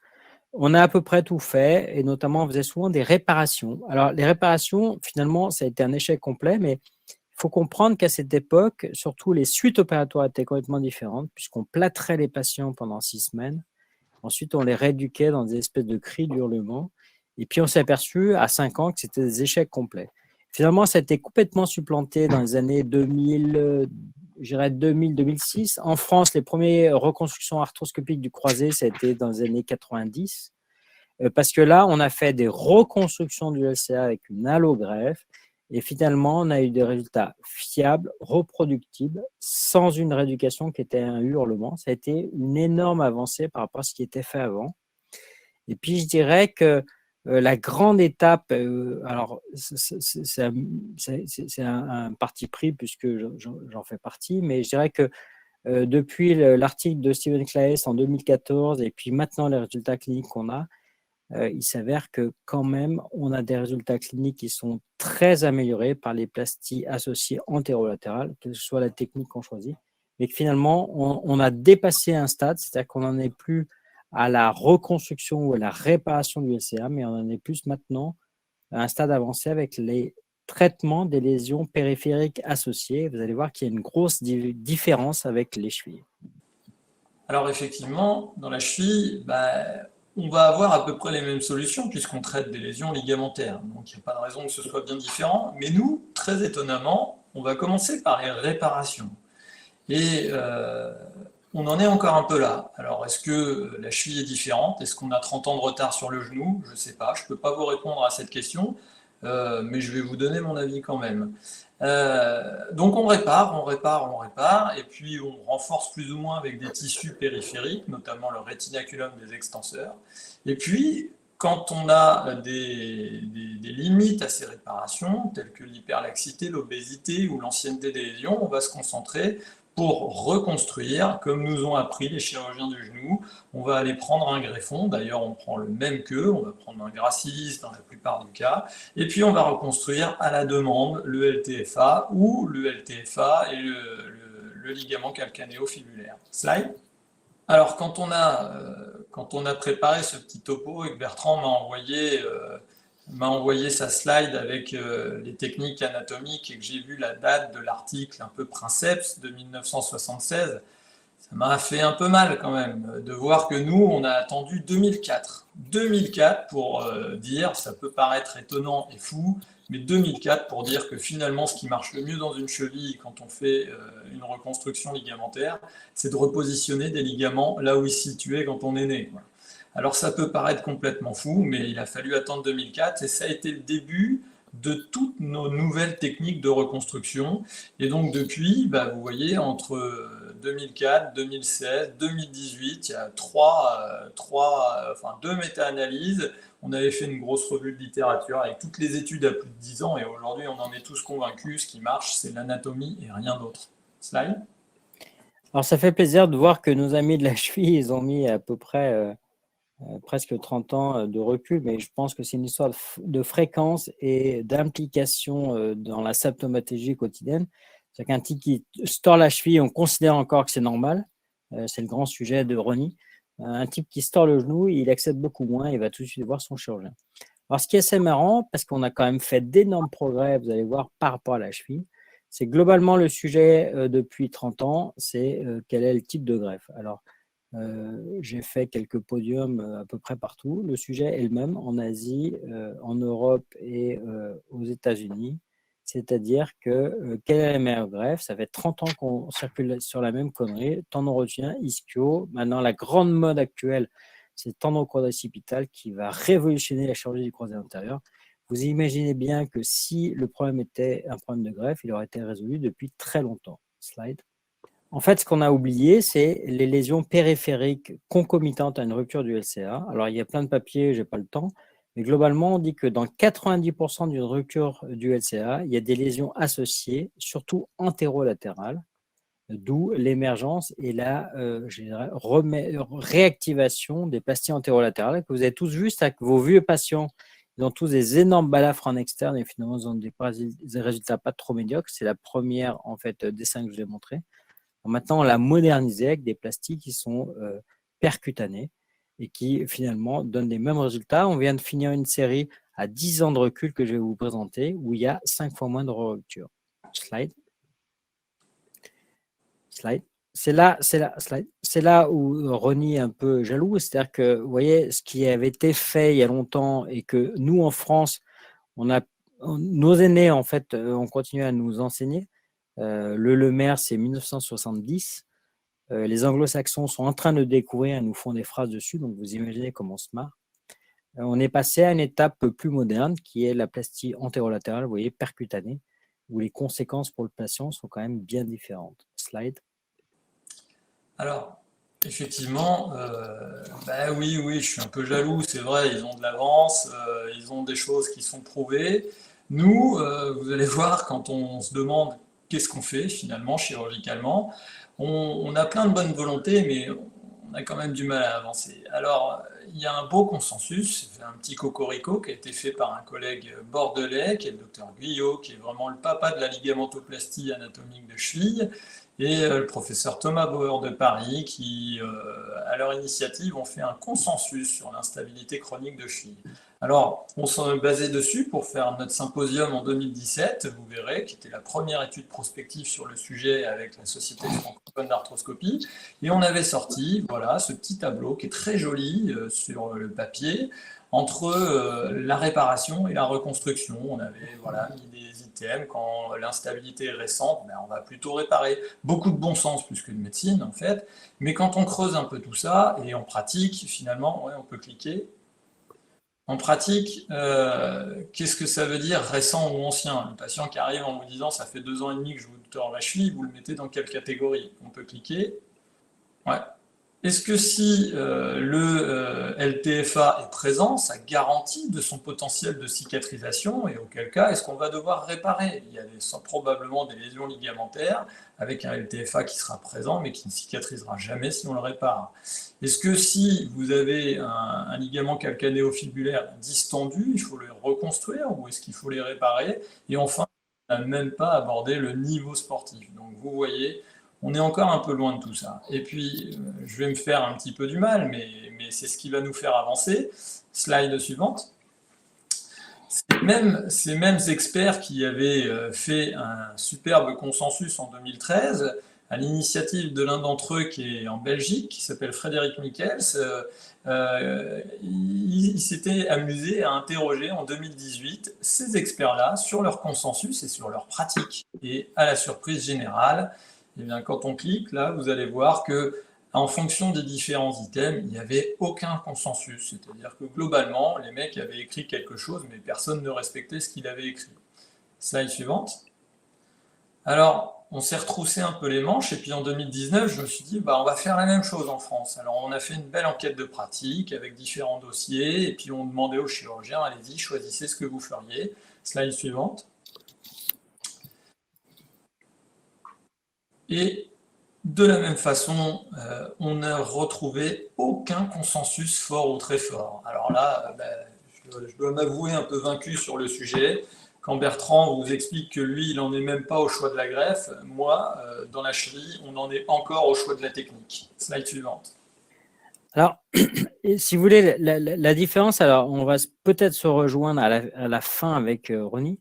on a à peu près tout fait, et notamment on faisait souvent des réparations. Alors les réparations, finalement, ça a été un échec complet, mais il faut comprendre qu'à cette époque, surtout les suites opératoires étaient complètement différentes, puisqu'on plâtrait les patients pendant 6 semaines. Ensuite, on les rééduquait dans des espèces de cris d'hurlements. Et puis, on s'est aperçu à 5 ans que c'était des échecs complets. Finalement, ça a été complètement supplanté dans les années 2000, je dirais 2000-2006. En France, les premières reconstructions arthroscopiques du croisé, ça a été dans les années 90. Parce que là, on a fait des reconstructions du LCA avec une allogreffe. Et finalement, on a eu des résultats fiables, reproductibles, sans une rééducation qui était un hurlement. Ça a été une énorme avancée par rapport à ce qui était fait avant. Et puis, je dirais que la grande étape, alors c'est un parti pris puisque j'en fais partie, mais je dirais que depuis l'article de Steven Claes en 2014 et puis maintenant les résultats cliniques qu'on a, il s'avère que quand même, on a des résultats cliniques qui sont très améliorés par les plasties associées antérolatérales, que ce soit la technique qu'on choisit, mais que finalement, on a dépassé un stade, c'est-à-dire qu'on n'en est plus à la reconstruction ou à la réparation du LCA, mais on en est plus maintenant à un stade avancé avec les traitements des lésions périphériques associées. Vous allez voir qu'il y a une grosse différence avec les chevilles. Alors effectivement, dans la cheville, on va avoir à peu près les mêmes solutions puisqu'on traite des lésions ligamentaires. Donc il n'y a pas de raison que ce soit bien différent. Mais nous, très étonnamment, on va commencer par les réparations. Et on en est encore un peu là. Alors est-ce que la cheville est différente? Est-ce qu'on a 30 ans de retard sur le genou? Je ne sais pas, je ne peux pas vous répondre à cette question, mais je vais vous donner mon avis quand même. Donc on répare, et puis on renforce plus ou moins avec des tissus périphériques, notamment le rétinaculum des extenseurs. Et puis, quand on a des limites à ces réparations, telles que l'hyperlaxité, l'obésité ou l'ancienneté des lésions, on va se concentrer pour reconstruire, comme nous ont appris les chirurgiens du genou. On va aller prendre un greffon, d'ailleurs on prend le même qu'eux, on va prendre un gracilis dans la plupart des cas, et puis on va reconstruire à la demande le LTFA ou le LTFA et le ligament calcanéo-fibulaire. Slide. Alors quand on a préparé ce petit topo et que Bertrand m'a envoyé sa slide avec les techniques anatomiques et que j'ai vu la date de l'article un peu princeps de 1976, ça m'a fait un peu mal quand même de voir que nous, on a attendu 2004. 2004 pour dire, ça peut paraître étonnant et fou, mais 2004 pour dire que finalement, ce qui marche le mieux dans une cheville quand on fait une reconstruction ligamentaire, c'est de repositionner des ligaments là où ils se situaient quand on est né. Voilà. Alors ça peut paraître complètement fou, mais il a fallu attendre 2004 et ça a été le début de toutes nos nouvelles techniques de reconstruction. Et donc depuis, vous voyez, entre 2004, 2016, 2018, il y a deux méta-analyses. On avait fait une grosse revue de littérature avec toutes les études à plus de 10 ans et aujourd'hui on en est tous convaincus, ce qui marche c'est l'anatomie et rien d'autre. Slide. Alors, ça fait plaisir de voir que nos amis de la cheville, ils ont mis à peu près presque 30 ans de recul, mais je pense que c'est une histoire de fréquence et d'implication dans la symptomatologie quotidienne. C'est qu'un type qui se tord la cheville, on considère encore que c'est normal. C'est le grand sujet de Ronnie. Un type qui se tord le genou, il accepte beaucoup moins, il va tout de suite voir son chirurgien. Alors, ce qui est assez marrant, parce qu'on a quand même fait d'énormes progrès, vous allez voir, par rapport à la cheville, c'est globalement le sujet depuis 30 ans, c'est quel est le type de greffe. Alors, j'ai fait quelques podiums à peu près partout. Le sujet est le même en Asie, en Europe et aux États-Unis. C'est-à-dire que quelle est la meilleure greffe? Ça fait 30 ans qu'on circule sur la même connerie. Tendon retien, ischio. Maintenant, la grande mode actuelle, c'est le tendon quadricipital qui va révolutionner la chirurgie du croisé antérieur. Vous imaginez bien que si le problème était un problème de greffe, il aurait été résolu depuis très longtemps. Slide. En fait, ce qu'on a oublié, c'est les lésions périphériques concomitantes à une rupture du LCA. Alors, il y a plein de papiers, je n'ai pas le temps, mais globalement, on dit que dans 90% d'une rupture du LCA, il y a des lésions associées, surtout antérolatérales, d'où l'émergence et la réactivation des plasties antérolatérales que vous avez tous vu, avec vos vieux patients. Ils ont tous des énormes balafres en externe et finalement, ils ont des résultats pas trop médiocres. C'est la première en fait, dessin que je vous ai montré. Maintenant, on l'a modernisé avec des plastiques qui sont percutanés et qui finalement donnent les mêmes résultats. On vient de finir une série à 10 ans de recul que je vais vous présenter où il y a 5 fois moins de ruptures. Slide. Slide. C'est là où Ronnie est un peu jaloux. C'est-à-dire que, vous voyez, ce qui avait été fait il y a longtemps et que nous, en France, nos aînés, en fait, ont continué à nous enseigner. Le Lemaire, c'est 1970. Les anglo-saxons sont en train de découvrir et nous font des phrases dessus, donc vous imaginez comment on se marre. On est passé à une étape plus moderne qui est la plastie antérolatérale, vous voyez, percutanée, où les conséquences pour le patient sont quand même bien différentes. Slide. Alors, effectivement, oui, je suis un peu jaloux, c'est vrai, ils ont de l'avance, ils ont des choses qui sont prouvées. Nous, vous allez voir, quand on se demande qu'est-ce qu'on fait finalement chirurgicalement, on a plein de bonnes volontés, mais on a quand même du mal à avancer. Alors, il y a un beau consensus, un petit cocorico qui a été fait par un collègue bordelais, qui est le docteur Guyot, qui est vraiment le papa de la ligamentoplastie anatomique de cheville, et le professeur Thomas Bauer de Paris, qui, à leur initiative, ont fait un consensus sur l'instabilité chronique de cheville. Alors, on s'est basé dessus pour faire notre symposium en 2017, vous verrez, qui était la première étude prospective sur le sujet avec la Société francophone d'arthroscopie. Et on avait sorti, voilà, ce petit tableau qui est très joli sur le papier, entre la réparation et la reconstruction. On avait voilà, mis des items, quand l'instabilité est récente, on va plutôt réparer. Beaucoup de bon sens plus que de médecine, en fait. Mais quand on creuse un peu tout ça, et en pratique, finalement, on peut cliquer. En pratique, qu'est-ce que ça veut dire récent ou ancien? Le patient qui arrive en vous disant ça fait 2 ans et demi que je vous tords la cheville, vous le mettez dans quelle catégorie? On peut cliquer. Ouais. Est-ce que si le LTFA est présent, ça garantit de son potentiel de cicatrisation et auquel cas, est-ce qu'on va devoir réparer? Il y a probablement des lésions ligamentaires avec un LTFA qui sera présent mais qui ne cicatrisera jamais si on le répare. Est-ce que si vous avez un ligament calcanéo-fibulaire distendu, il faut le reconstruire ou est-ce qu'il faut les réparer? Et enfin, on n'a même pas abordé le niveau sportif. Donc vous voyez, on est encore un peu loin de tout ça. Et puis, je vais me faire un petit peu du mal, mais c'est ce qui va nous faire avancer. Slide suivante. Ces mêmes experts qui avaient fait un superbe consensus en 2013, à l'initiative de l'un d'entre eux qui est en Belgique, qui s'appelle Frédéric Michels, il s'était amusé à interroger en 2018 ces experts-là sur leur consensus et sur leur pratique. Et à la surprise générale, eh bien, quand on clique, là, vous allez voir que en fonction des différents items, il n'y avait aucun consensus. C'est-à-dire que globalement, les mecs avaient écrit quelque chose, mais personne ne respectait ce qu'il avait écrit. Slide suivante. Alors, on s'est retroussé un peu les manches, et puis en 2019, je me suis dit, on va faire la même chose en France. Alors, on a fait une belle enquête de pratique avec différents dossiers, et puis on demandait aux chirurgiens, allez-y, choisissez ce que vous feriez. Slide suivante. Et De la même façon, on n'a retrouvé aucun consensus fort ou très fort. Alors là, je dois m'avouer un peu vaincu sur le sujet. Quand Bertrand vous explique que lui, il n'en est même pas au choix de la greffe, moi, dans la cheville, on en est encore au choix de la technique. Slide suivante. Alors, si vous voulez, la différence, alors on va peut-être se rejoindre à la fin avec Ronnie,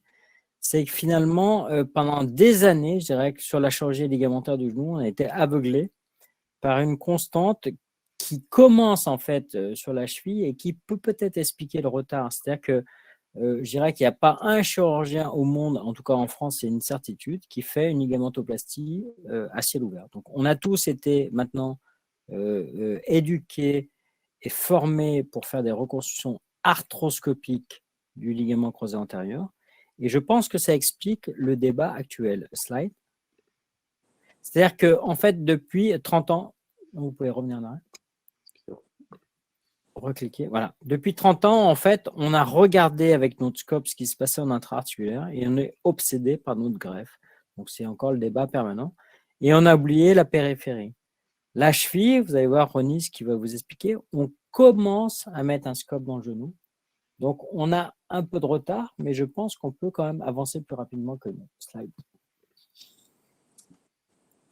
c'est que finalement, pendant des années, je dirais que sur la chirurgie ligamentaire du genou, on a été aveuglé par une constante qui commence en fait sur la cheville et qui peut peut-être expliquer le retard. C'est-à-dire que je dirais qu'il n'y a pas un chirurgien au monde, en tout cas en France, c'est une certitude, qui fait une ligamentoplastie à ciel ouvert. Donc on a tous été maintenant éduqués et formés pour faire des reconstructions arthroscopiques du ligament croisé antérieur. Et je pense que ça explique le débat actuel. Slide. C'est-à-dire qu'en fait, depuis 30 ans, vous pouvez revenir en arrière. Recliquer, voilà. Depuis 30 ans, en fait, on a regardé avec notre scope ce qui se passait en intra-articulaire et on est obsédé par notre greffe. Donc, c'est encore le débat permanent. Et on a oublié la périphérie. La cheville, vous allez voir Ronnie, ce qui va vous expliquer, on commence à mettre un scope dans le genou. Donc, on a un peu de retard, mais je pense qu'on peut quand même avancer plus rapidement que nous. Slide.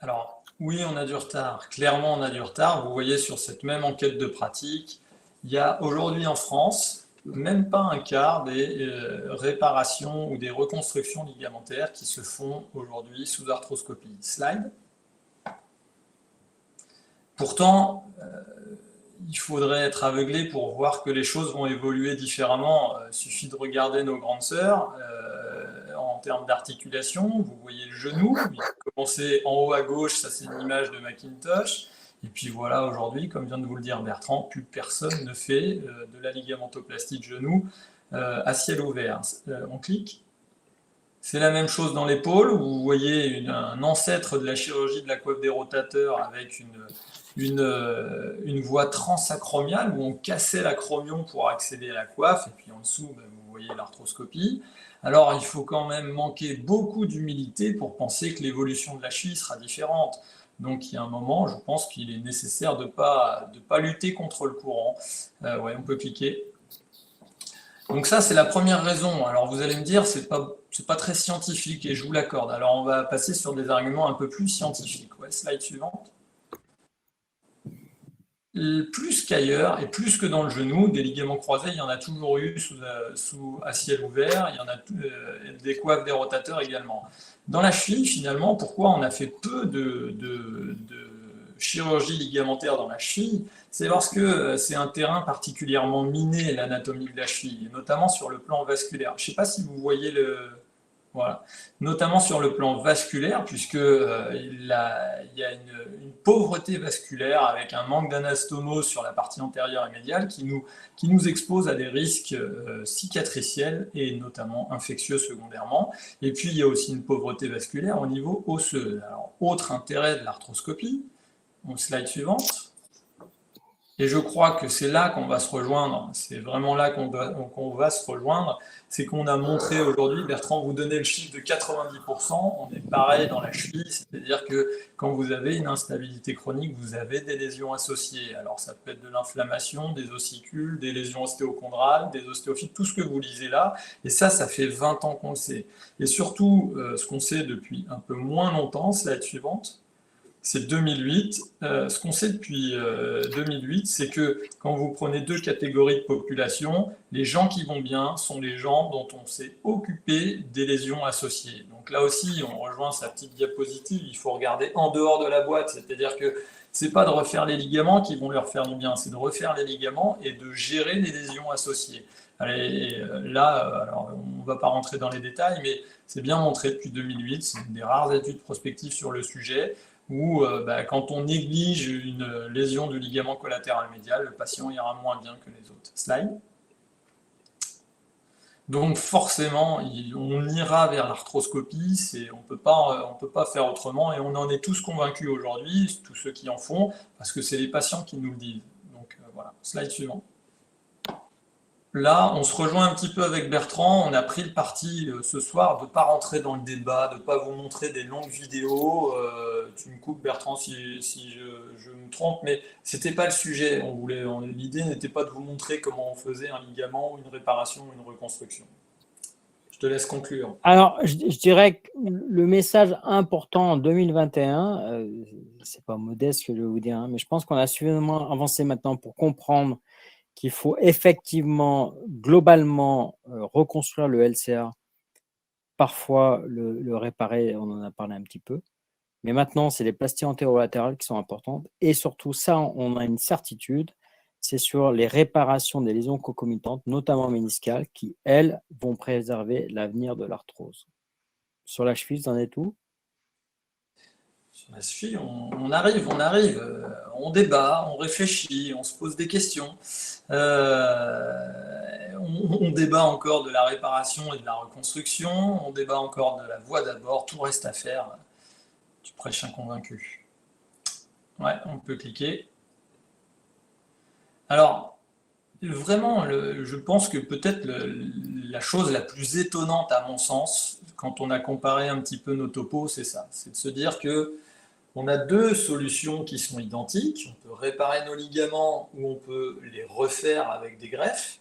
Alors, oui, on a du retard. Clairement, on a du retard. Vous voyez sur cette même enquête de pratique, il y a aujourd'hui en France même pas un quart des réparations ou des reconstructions ligamentaires qui se font aujourd'hui sous arthroscopie. Slide. Pourtant, il faudrait être aveuglé pour voir que les choses vont évoluer différemment. Il suffit de regarder nos grandes sœurs en termes d'articulation. Vous voyez le genou, il commencer en haut à gauche, ça c'est une image de Macintosh. Et puis voilà, aujourd'hui, comme vient de vous le dire Bertrand, plus personne ne fait de la ligamentoplastie de genou à ciel ouvert. On clique. C'est la même chose dans l'épaule, où vous voyez un ancêtre de la chirurgie de la coiffe des rotateurs avec une voie transacromiale où on cassait l'acromion pour accéder à la coiffe, et puis en dessous, vous voyez l'arthroscopie. Alors, il faut quand même manquer beaucoup d'humilité pour penser que l'évolution de la cheville sera différente. Donc, il y a un moment, je pense qu'il est nécessaire de ne pas lutter contre le courant. Ouais, on peut cliquer. Donc ça, c'est la première raison. Alors, vous allez me dire, c'est pas très scientifique, et je vous l'accorde. Alors, on va passer sur des arguments un peu plus scientifiques. Ouais, slide suivante. Plus qu'ailleurs, et plus que dans le genou, des ligaments croisés, il y en a toujours eu à ciel ouvert, il y en a des coiffes des rotateurs également. Dans la cheville, finalement, pourquoi on a fait peu de chirurgie ligamentaire dans la cheville? C'est parce que c'est un terrain particulièrement miné, l'anatomie de la cheville, notamment sur le plan vasculaire. Je ne sais pas si vous voyez Voilà. Notamment sur le plan vasculaire, puisqu'il y a une pauvreté vasculaire avec un manque d'anastomose sur la partie antérieure et médiale qui nous expose à des risques cicatriciels et notamment infectieux secondairement. Et puis, il y a aussi une pauvreté vasculaire au niveau osseux. Alors, autre intérêt de l'arthroscopie, slide suivante. Et je crois que c'est là qu'on va se rejoindre, c'est vraiment là qu'on va se rejoindre, c'est qu'on a montré aujourd'hui, Bertrand vous donnait le chiffre de 90%, on est pareil dans la cheville, c'est-à-dire que quand vous avez une instabilité chronique, vous avez des lésions associées. Alors ça peut être de l'inflammation, des ossicules, des lésions ostéochondrales, des ostéophytes, tout ce que vous lisez là, et ça fait 20 ans qu'on le sait. Et surtout, ce qu'on sait depuis un peu moins longtemps, slide suivante, c'est 2008. Ce qu'on sait depuis 2008, c'est que quand vous prenez deux catégories de population, les gens qui vont bien sont les gens dont on s'est occupé des lésions associées. Donc là aussi, on rejoint sa petite diapositive, il faut regarder en dehors de la boîte, c'est-à-dire que c'est pas de refaire les ligaments qui vont leur faire du bien, c'est de refaire les ligaments et de gérer les lésions associées. Allez, là, alors, on ne va pas rentrer dans les détails, mais c'est bien montré depuis 2008, c'est une des rares études prospectives sur le sujet, où quand on néglige une lésion du ligament collatéral médial, le patient ira moins bien que les autres. Slide. Donc forcément, on ira vers l'arthroscopie, on peut pas faire autrement, et on en est tous convaincus aujourd'hui, tous ceux qui en font, parce que c'est les patients qui nous le disent. Donc voilà, slide suivant. là, on se rejoint un petit peu avec Bertrand. On a pris le parti ce soir de ne pas rentrer dans le débat, de ne pas vous montrer des longues vidéos. Tu me coupes, Bertrand, si je me trompe, mais c'était pas le sujet. L'idée n'était pas de vous montrer comment on faisait un ligament, une réparation, une reconstruction. Je te laisse conclure. Alors, je dirais que le message important en 2021, c'est pas modeste que je vais vous dire, hein, mais je pense qu'on a suffisamment avancé maintenant pour comprendre qu'il faut effectivement, globalement, reconstruire le LCA, parfois le réparer, on en a parlé un petit peu. Mais maintenant, c'est les plastiques antérolatérales qui sont importantes. Et surtout, ça, on a une certitude, c'est sur les réparations des lésions concomitantes, notamment méniscales, qui, elles, vont préserver l'avenir de l'arthrose. Sur la cheville, vous en êtes où? Sur la cheville, on arrive, on débat, on réfléchit, on se pose des questions. On débat encore de la réparation et de la reconstruction, on débat encore de la voie d'abord, tout reste à faire. Tu prêches un convaincu. Ouais, on peut cliquer. Alors, vraiment, je pense que peut-être la chose la plus étonnante à mon sens, quand on a comparé un petit peu nos topos, c'est ça. C'est de se dire que on a deux solutions qui sont identiques. On peut réparer nos ligaments ou on peut les refaire avec des greffes.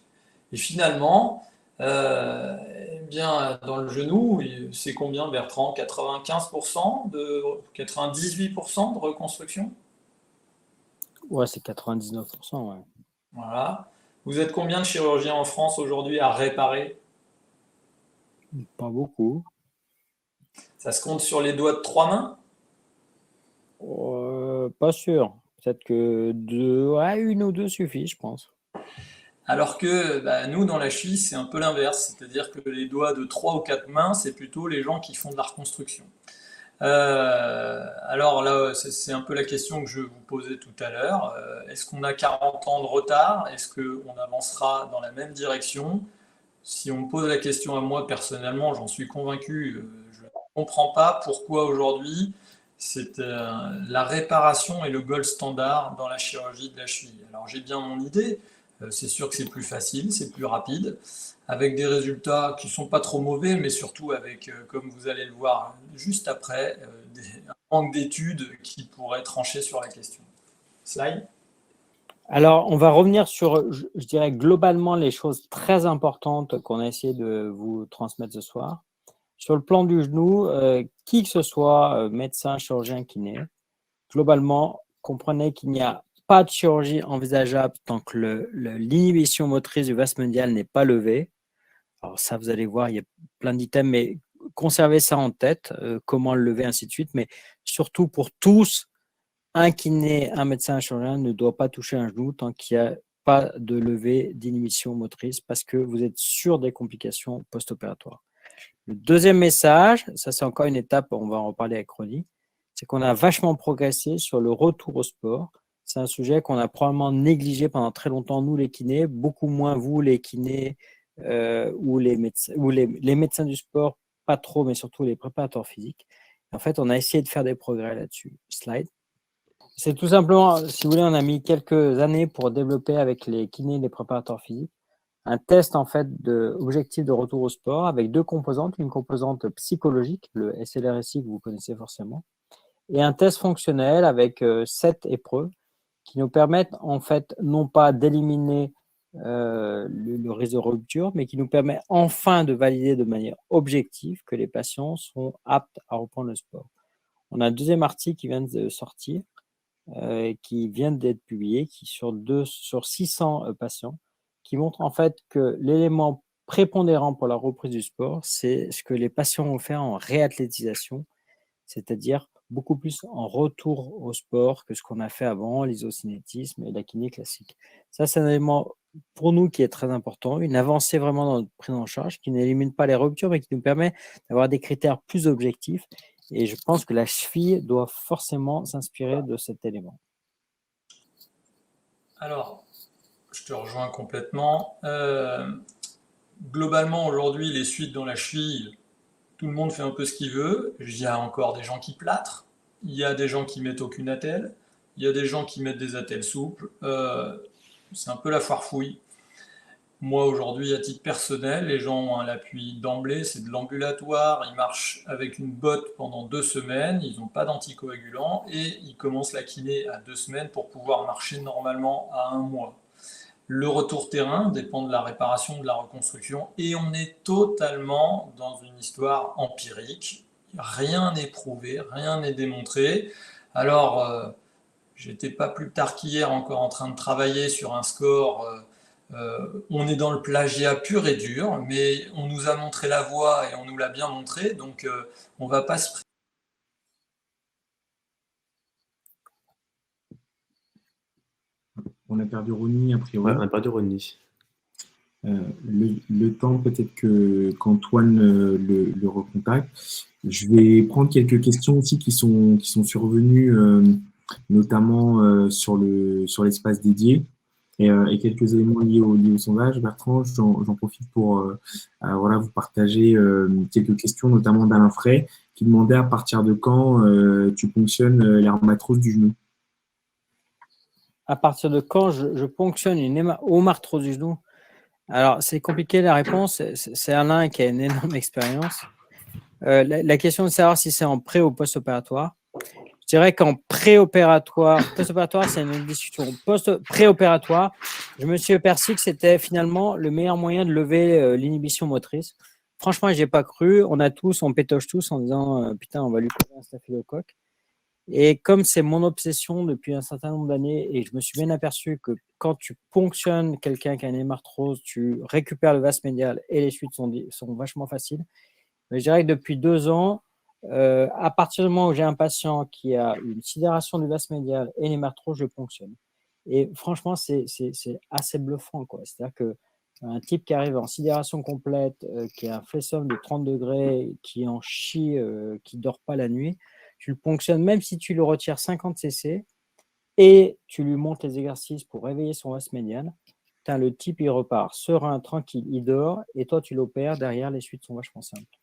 Et finalement, eh bien, dans le genou, c'est combien, Bertrand? 95% 98% de reconstruction? Ouais, c'est 99%. Ouais. Voilà. Vous êtes combien de chirurgiens en France aujourd'hui à réparer? Pas beaucoup. Ça se compte sur les doigts de 3 mains? Pas sûr. Peut-être que une ou deux suffit, je pense. Alors que nous, dans la cheville, c'est un peu l'inverse. C'est-à-dire que les doigts de 3 ou 4 mains, c'est plutôt les gens qui font de la reconstruction. Alors là, c'est un peu la question que je vous posais tout à l'heure. Est-ce qu'on a 40 ans de retard? Est-ce qu'on avancera dans la même direction? Si on me pose la question à moi personnellement, j'en suis convaincu, je ne comprends pas pourquoi aujourd'hui la réparation est le gold standard dans la chirurgie de la cheville. Alors j'ai bien mon idée, c'est sûr que c'est plus facile, c'est plus rapide, avec des résultats qui ne sont pas trop mauvais, mais surtout avec, comme vous allez le voir juste après, un manque d'études qui pourraient trancher sur la question. Slide. Alors, on va revenir sur, je dirais, globalement les choses très importantes qu'on a essayé de vous transmettre ce soir. Sur le plan du genou, qui que ce soit, médecin, chirurgien, kiné, globalement, comprenez qu'il n'y a pas de chirurgie envisageable tant que l'inhibition motrice du vaste médial n'est pas levée. Alors ça, vous allez voir, il y a plein d'items, mais conservez ça en tête, comment le lever, ainsi de suite. Mais surtout pour tous, un kiné, un médecin, un chirurgien ne doit pas toucher un genou tant qu'il n'y a pas de levée d'inhibition motrice parce que vous êtes sûr des complications post-opératoires. Le deuxième message, ça c'est encore une étape, on va en reparler avec Ronnie, c'est qu'on a vachement progressé sur le retour au sport. C'est un sujet qu'on a probablement négligé pendant très longtemps, nous les kinés, beaucoup moins vous les kinés ou les médecins du sport, pas trop, mais surtout les préparateurs physiques. En fait, on a essayé de faire des progrès là-dessus. Slide. C'est tout simplement, si vous voulez, on a mis quelques années pour développer avec les kinés et les préparateurs physiques un test en fait d'objectif de retour au sport avec deux composantes, une composante psychologique, le SLRSI que vous connaissez forcément, et un test fonctionnel avec 7 épreuves qui nous permettent en fait non pas d'éliminer le risque de rupture, mais qui nous permet enfin de valider de manière objective que les patients sont aptes à reprendre le sport. On a un deuxième article qui vient de sortir, qui vient d'être publié, qui sur 600 patients, qui montre en fait que l'élément prépondérant pour la reprise du sport, c'est ce que les patients ont fait en réathlétisation, c'est-à-dire beaucoup plus en retour au sport que ce qu'on a fait avant, l'isocinétisme et la kiné classique. Ça, c'est un élément pour nous qui est très important, une avancée vraiment dans notre prise en charge qui n'élimine pas les ruptures, mais qui nous permet d'avoir des critères plus objectifs. Et je pense que la cheville doit forcément s'inspirer de cet élément. Alors, je te rejoins complètement. Globalement, aujourd'hui, les suites dans la cheville, tout le monde fait un peu ce qu'il veut. Il y a encore des gens qui plâtrent, il y a des gens qui mettent aucune attelle, il y a des gens qui mettent des attelles souples. C'est un peu la foire fouille. Moi, aujourd'hui, à titre personnel, les gens ont un appui d'emblée, c'est de l'ambulatoire, ils marchent avec une botte pendant 2 semaines, ils n'ont pas d'anticoagulant et ils commencent la kiné à 2 semaines pour pouvoir marcher normalement à un mois. Le retour terrain dépend de la réparation, de la reconstruction, et on est totalement dans une histoire empirique. Rien n'est prouvé, rien n'est démontré. Alors, j'étais pas plus tard qu'hier encore en train de travailler sur un score. On est dans le plagiat pur et dur, mais on nous a montré la voie et on nous l'a bien montré, donc on va pas se. On a perdu Ronnie, a Ouais, priori. on n'a pas de Ronnie. Le temps, peut-être qu'Antoine le recontacte. Je vais prendre quelques questions aussi qui sont survenues, notamment sur l'espace dédié et quelques éléments liés au sondage. Bertrand, j'en profite pour voilà, vous partager quelques questions, notamment d'Alain Frey, qui demandait à partir de quand tu ponctionnes l'hermatrose du genou. À partir de quand je ponctionne une hémarthrose du genou? Alors, c'est compliqué la réponse. C'est Alain qui a une énorme expérience. La question de savoir si c'est en pré ou post-opératoire. Je dirais qu'en préopératoire, post-opératoire, c'est une discussion. Préopératoire, je me suis aperçu que c'était finalement le meilleur moyen de lever l'inhibition motrice. Franchement, je n'y ai pas cru. On pétoche tous en disant putain, on va lui coller un staphylocoque. Et comme c'est mon obsession depuis un certain nombre d'années, et je me suis bien aperçu que quand tu ponctionnes quelqu'un qui a une hémarthrose, tu récupères le vaste médial et les suites sont vachement faciles. Mais je dirais que depuis 2 ans, à partir du moment où j'ai un patient qui a une sidération du vaste médial et une hémarthrose, je ponctionne. Et franchement, c'est assez bluffant, quoi. C'est-à-dire qu'un type qui arrive en sidération complète, qui a un flessum de 30 degrés, qui en chie, qui ne dort pas la nuit, tu le ponctionnes, même si tu lui retires 50 cc et tu lui montes les exercices pour réveiller son vaste médial, le type, il repart serein, tranquille, il dort, et toi, tu l'opères. Derrière, les suites sont vachement simples.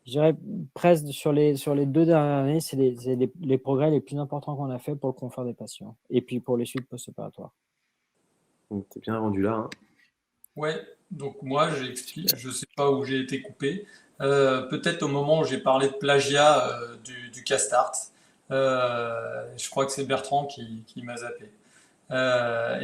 Je dirais presque sur les 2 dernières années, c'est les progrès les plus importants qu'on a fait pour le confort des patients et puis pour les suites post-opératoires. Donc, t'es bien rendu là. Hein. Ouais, donc moi j'explique, je sais pas où j'ai été coupé. Peut-être au moment où j'ai parlé de plagiat du Castart. Je crois que c'est Bertrand qui m'a zappé.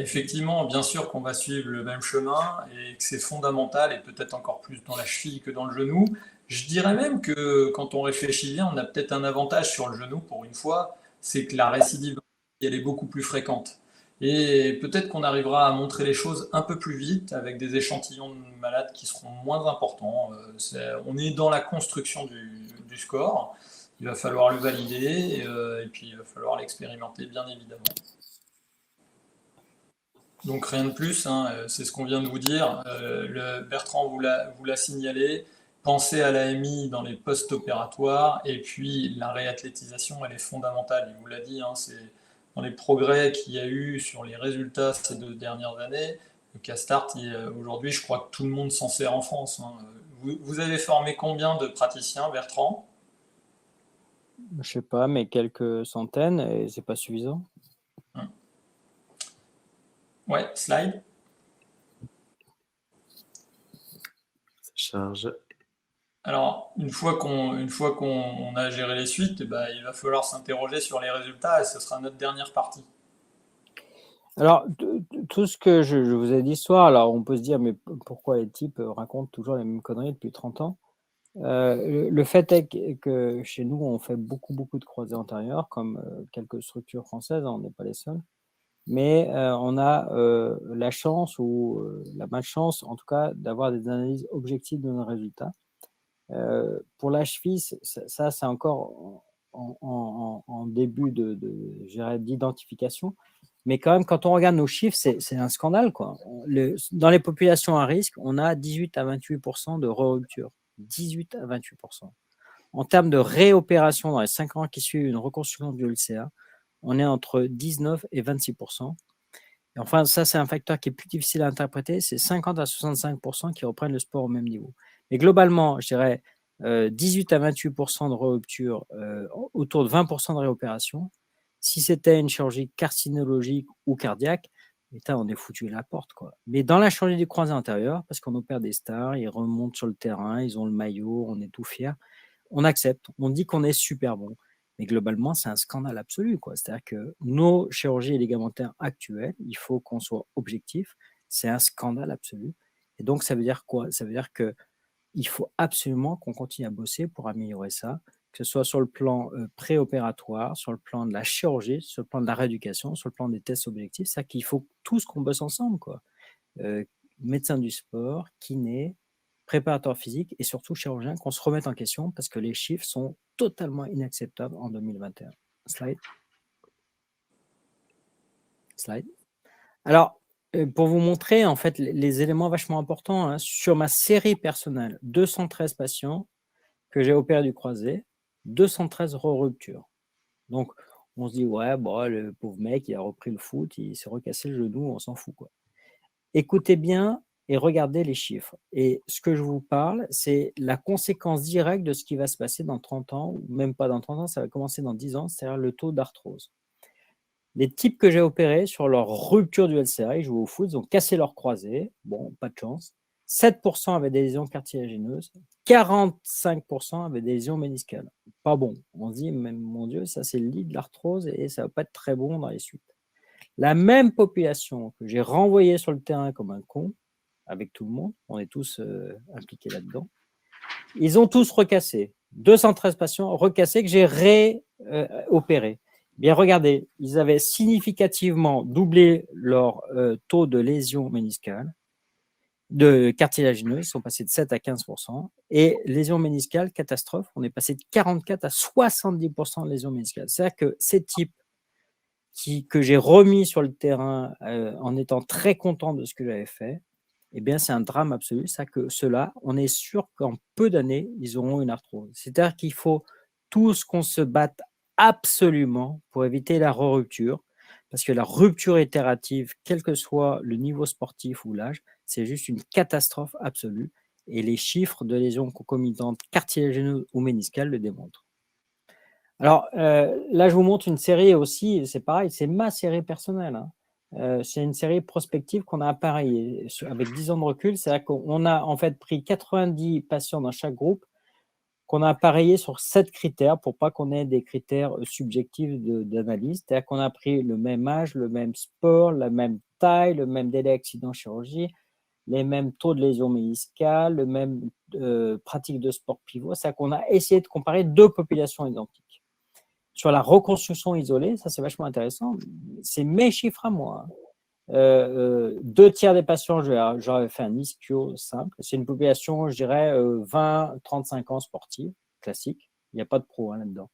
Effectivement, bien sûr qu'on va suivre le même chemin et que c'est fondamental et peut-être encore plus dans la cheville que dans le genou. Je dirais même que quand on réfléchit bien, on a peut-être un avantage sur le genou pour une fois, c'est que la récidive elle est beaucoup plus fréquente. Et peut-être qu'on arrivera à montrer les choses un peu plus vite avec des échantillons de malades qui seront moins importants. On est dans la construction du score. Il va falloir le valider et puis il va falloir l'expérimenter, bien évidemment. Donc rien de plus, hein, c'est ce qu'on vient de vous dire. Bertrand vous l'a signalé. Pensez à l'AMI dans les post-opératoires et puis la réathlétisation, elle est fondamentale. Il vous l'a dit, hein, c'est dans les progrès qu'il y a eu sur les résultats ces 2 dernières années. Le Castart, aujourd'hui, je crois que tout le monde s'en sert en France. Hein. Vous avez formé combien de praticiens, Bertrand? Je ne sais pas, mais quelques centaines, et c'est pas suffisant. Ouais, slide. Ça charge. Alors, une fois qu'on a géré les suites, eh ben, il va falloir s'interroger sur les résultats et ce sera notre dernière partie. Alors, tout ce que je vous ai dit ce soir, alors on peut se dire, mais pourquoi les types racontent toujours les mêmes conneries depuis 30 ans? Le fait est que chez nous, on fait beaucoup de croisés antérieurs, comme quelques structures françaises, hein, on n'est pas les seuls. Mais on a la chance ou la malchance, en tout cas, d'avoir des analyses objectives de nos résultats. Pour la cheville, ça c'est encore en début d'identification. Mais quand même, quand on regarde nos chiffres, c'est un scandale, quoi. Dans les populations à risque, on a 18 à 28% de re-rupture. 18 à 28%. En termes de réopération dans les 5 ans qui suivent une reconstruction du LCA, on est entre 19 et 26%. Et enfin, ça, c'est un facteur qui est plus difficile à interpréter. C'est 50 à 65% qui reprennent le sport au même niveau. Mais globalement, je dirais 18 à 28% de rupture, autour de 20% de réopération. Si c'était une chirurgie carcinologique ou cardiaque, putain, on est foutu à la porte, quoi. Mais dans la chirurgie du croisé antérieur, parce qu'on opère des stars, ils remontent sur le terrain, ils ont le maillot, on est tout fiers, on accepte, on dit qu'on est super bon. Mais globalement, c'est un scandale absolu, quoi. C'est-à-dire que nos chirurgies ligamentaires actuelles, il faut qu'on soit objectif, c'est un scandale absolu. Et donc, ça veut dire quoi? Ça veut dire que il faut absolument qu'on continue à bosser pour améliorer ça, que ce soit sur le plan préopératoire, sur le plan de la chirurgie, sur le plan de la rééducation, sur le plan des tests objectifs. C'est ça qu'il faut tous qu'on bosse ensemble, quoi. Médecin du sport, kiné, préparateur physique et surtout chirurgien, qu'on se remette en question parce que les chiffres sont totalement inacceptables en 2021. Slide. Slide. Alors, pour vous montrer en fait les éléments vachement importants, hein, sur ma série personnelle, 213 patients que j'ai opéré du croisé, 213 ruptures. Donc, on se dit, ouais, bon, le pauvre mec, il a repris le foot, il s'est recassé le genou, on s'en fout, quoi. Écoutez bien et regardez les chiffres. Et ce que je vous parle, c'est la conséquence directe de ce qui va se passer dans 30 ans, ou même pas dans 30 ans, ça va commencer dans 10 ans, c'est-à-dire le taux d'arthrose. Les types que j'ai opérés sur leur rupture du LCA, ils jouent au foot, ils ont cassé leur croisé, bon, pas de chance. 7% avaient des lésions cartilagineuses, 45% avaient des lésions méniscales. Pas bon. On se dit, même mon Dieu, ça c'est le lit de l'arthrose et ça va pas être très bon dans les suites. La même population que j'ai renvoyée sur le terrain comme un con, avec tout le monde, on est tous impliqués là-dedans, ils ont tous recassé. 213 patients recassés que j'ai réopérés. Bien, regardez, ils avaient significativement doublé leur taux de lésions méniscales, de cartilagineuses, ils sont passés de 7 à 15%, et lésions méniscales, catastrophe, on est passé de 44 à 70% de lésions méniscales. C'est-à-dire que ces types que j'ai remis sur le terrain en étant très content de ce que j'avais fait, eh bien, c'est un drame absolu. C'est que ceux-là, on est sûr qu'en peu d'années, ils auront une arthrose. C'est-à-dire qu'il faut tous qu'on se batte absolument pour éviter la rupture, parce que la rupture itérative, quel que soit le niveau sportif ou l'âge, c'est juste une catastrophe absolue. Et les chiffres de lésions concomitantes cartilagineuses ou méniscales le démontrent. Alors là, je vous montre une série aussi, c'est pareil, c'est ma série personnelle, hein. C'est une série prospective qu'on a appareillée avec 10 ans de recul. C'est-à-dire qu'on a en fait pris 90 patients dans chaque groupe, qu'on a appareillé sur 7 critères pour pas qu'on ait des critères subjectifs d'analyse. C'est-à-dire qu'on a pris le même âge, le même sport, la même taille, le même délai accident chirurgie, les mêmes taux de lésions méniscales, le même pratique de sport pivot. C'est-à-dire qu'on a essayé de comparer deux populations identiques. Sur la reconstruction isolée, ça c'est vachement intéressant, c'est mes chiffres à moi. 2 tiers des patients, j'aurais fait un ischio simple. C'est une population, je dirais, 20-35 ans sportive, classique. Il n'y a pas de pro là-dedans.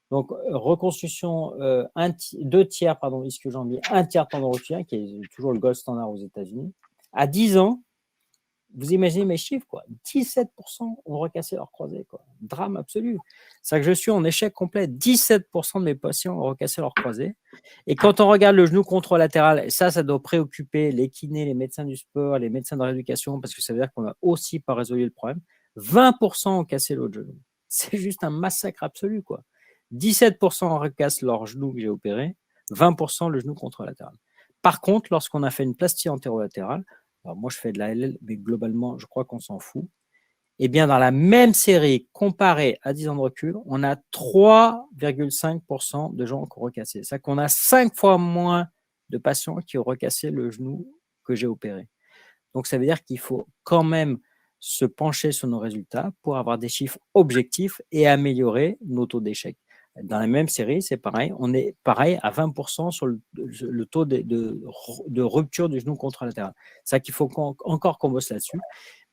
Donc, reconstruction, 2 tiers, ischio-jambier, 1 tiers tendon rotulien, qui est toujours le gold standard aux États-Unis. À 10 ans, vous imaginez mes chiffres, quoi. 17% ont recassé leur croisé, quoi. Drame absolu. C'est que je suis en échec complet. 17% de mes patients ont recassé leur croisé. Et quand on regarde le genou contralatéral, et ça doit préoccuper les kinés, les médecins du sport, les médecins de rééducation, parce que ça veut dire qu'on n'a aussi pas résolu le problème. 20% ont cassé l'autre genou. C'est juste un massacre absolu, quoi. 17% recassent leur genou que j'ai opéré, 20% le genou contralatéral. Par contre, lorsqu'on a fait une plastie antérolatérale, alors moi je fais de la LL, mais globalement, je crois qu'on s'en fout. Eh bien, dans la même série, comparée à 10 ans de recul, on a 3,5% de gens qui ont recassé. C'est-à-dire qu'on a 5 fois moins de patients qui ont recassé le genou que j'ai opéré. Donc, ça veut dire qu'il faut quand même se pencher sur nos résultats pour avoir des chiffres objectifs et améliorer nos taux d'échec. Dans la même série, c'est pareil. On est pareil à 20% sur le taux de rupture du genou contralatéral. C'est ça qu'il faut encore qu'on bosse là-dessus.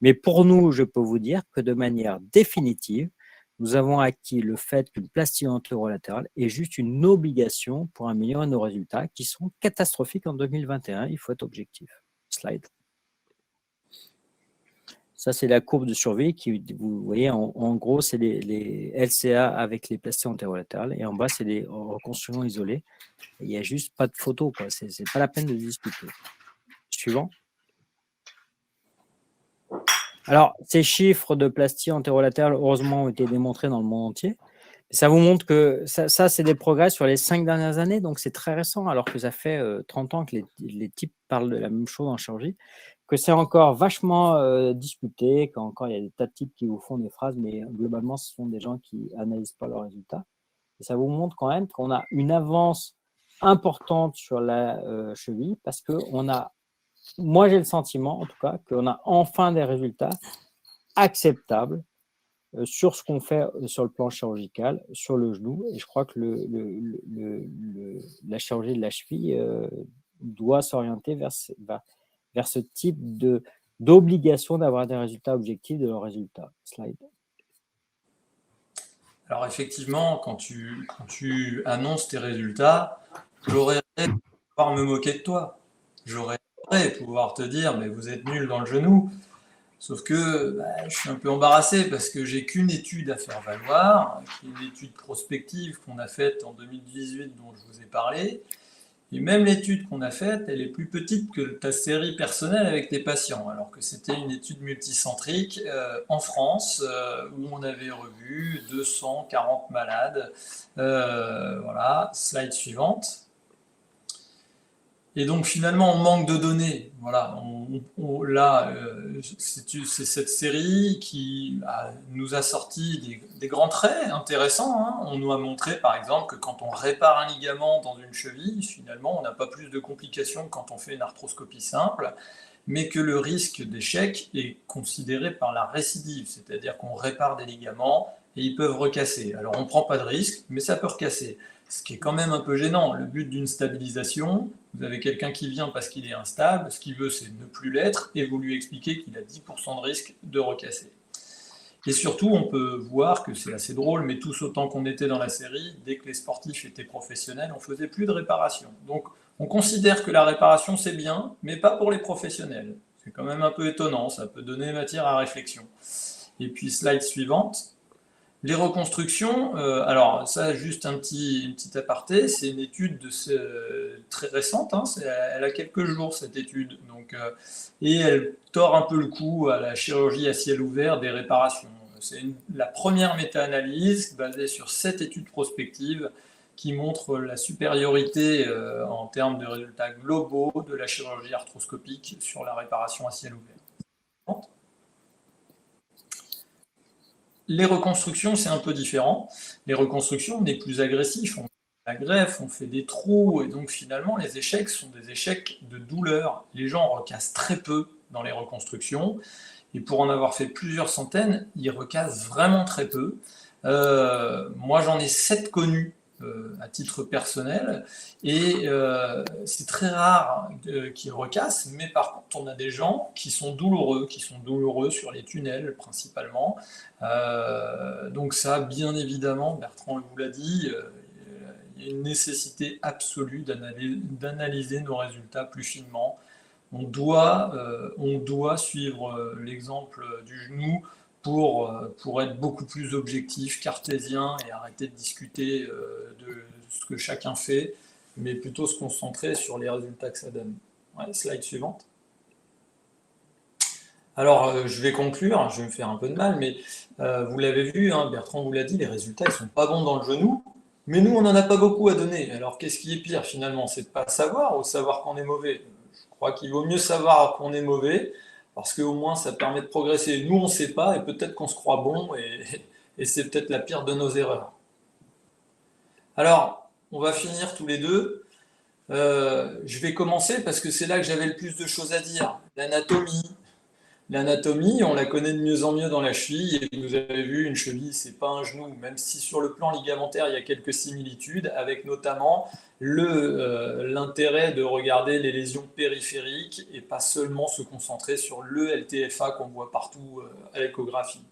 Mais pour nous, je peux vous dire que de manière définitive, nous avons acquis le fait qu'une plastie antérolatérale est juste une obligation pour améliorer nos résultats qui sont catastrophiques en 2021. Il faut être objectif. Slide. Ça, c'est la courbe de survie qui, vous voyez, en gros, c'est les LCA avec les plasties antérolatérales. Et en bas, c'est les reconstructions isolées. Il n'y a juste pas de photo, quoi. C'est pas la peine de discuter. Suivant. Alors, ces chiffres de plastie antérolatérale, heureusement, ont été démontrés dans le monde entier. Ça vous montre que ça c'est des progrès sur les 5 dernières années, donc c'est très récent, alors que ça fait 30 ans que les types parlent de la même chose en chirurgie, que c'est encore vachement discuté, qu'encore il y a des tas de types qui vous font des phrases, mais globalement, ce sont des gens qui analysent pas leurs résultats. Et ça vous montre quand même qu'on a une avance importante sur la cheville, parce que moi j'ai le sentiment en tout cas, qu'on a enfin des résultats acceptables sur ce qu'on fait sur le plan chirurgical, sur le genou. Et je crois que la chirurgie de la cheville doit s'orienter vers ce type d'obligation d'avoir des résultats objectifs de leurs résultats. Slide. Alors effectivement, quand tu annonces tes résultats, j'aurais aimé pouvoir me moquer de toi. J'aurais aimé pouvoir te dire, mais vous êtes nul dans le genou. Sauf que je suis un peu embarrassé parce que j'ai qu'une étude à faire valoir, qui est une étude prospective qu'on a faite en 2018 dont je vous ai parlé. Et même l'étude qu'on a faite, elle est plus petite que ta série personnelle avec tes patients, alors que c'était une étude multicentrique en France où on avait revu 240 malades. Voilà, slide suivante. Et donc finalement, on manque de données. Voilà, là, c'est cette série qui nous a sorti des grands traits intéressants. Hein. On nous a montré, par exemple, que quand on répare un ligament dans une cheville, finalement, on n'a pas plus de complications que quand on fait une arthroscopie simple, mais que le risque d'échec est considéré par la récidive, c'est-à-dire qu'on répare des ligaments et ils peuvent recasser. Alors on ne prend pas de risque, mais ça peut recasser. Ce qui est quand même un peu gênant. Le but d'une stabilisation, vous avez quelqu'un qui vient parce qu'il est instable, ce qu'il veut c'est ne plus l'être, et vous lui expliquez qu'il a 10% de risque de recasser. Et surtout, on peut voir que c'est assez drôle, mais tous autant qu'on était dans la série, dès que les sportifs étaient professionnels, on faisait plus de réparation. Donc on considère que la réparation c'est bien, mais pas pour les professionnels. C'est quand même un peu étonnant, ça peut donner matière à réflexion. Et puis slide suivante. Les reconstructions, alors ça juste un petit aparté, c'est une étude très récente, hein, elle a quelques jours cette étude, donc, et elle tord un peu le cou à la chirurgie à ciel ouvert des réparations. C'est la première méta-analyse basée sur 7 études prospectives qui montrent la supériorité en termes de résultats globaux de la chirurgie arthroscopique sur la réparation à ciel ouvert. Les reconstructions, c'est un peu différent. Les reconstructions, on est plus agressif, on fait la greffe, on fait des trous, et donc finalement, les échecs sont des échecs de douleur. Les gens recassent très peu dans les reconstructions, et pour en avoir fait plusieurs centaines, ils recassent vraiment très peu. Moi, j'en ai 7 connus à titre personnel, et c'est très rare qu'ils recassent, mais par contre, on a des gens qui sont douloureux sur les tunnels principalement. Donc ça, bien évidemment, Bertrand vous l'a dit, il y a une nécessité absolue d'analyser nos résultats plus finement. On doit suivre l'exemple du genou pour être beaucoup plus objectif, cartésien, et arrêter de discuter de ce que chacun fait, mais plutôt se concentrer sur les résultats que ça donne. Ouais, slide suivante. Alors, je vais conclure, je vais me faire un peu de mal, mais vous l'avez vu, hein, Bertrand vous l'a dit, les résultats ne sont pas bons dans le genou, mais nous, on n'en a pas beaucoup à donner. Alors, qu'est-ce qui est pire finalement? C'est de ne pas savoir ou savoir qu'on est mauvais? Je crois qu'il vaut mieux savoir qu'on est mauvais, parce qu'au moins, ça permet de progresser. Nous, on ne sait pas, et peut-être qu'on se croit bon, et c'est peut-être la pire de nos erreurs. Alors, on va finir tous les deux. Je vais commencer parce que c'est là que j'avais le plus de choses à dire. L'anatomie. L'anatomie, on la connaît de mieux en mieux dans la cheville, et vous avez vu, une cheville, c'est pas un genou, même si sur le plan ligamentaire, il y a quelques similitudes, avec notamment l'intérêt de regarder les lésions périphériques et pas seulement se concentrer sur le LTFA qu'on voit partout à l'échographie.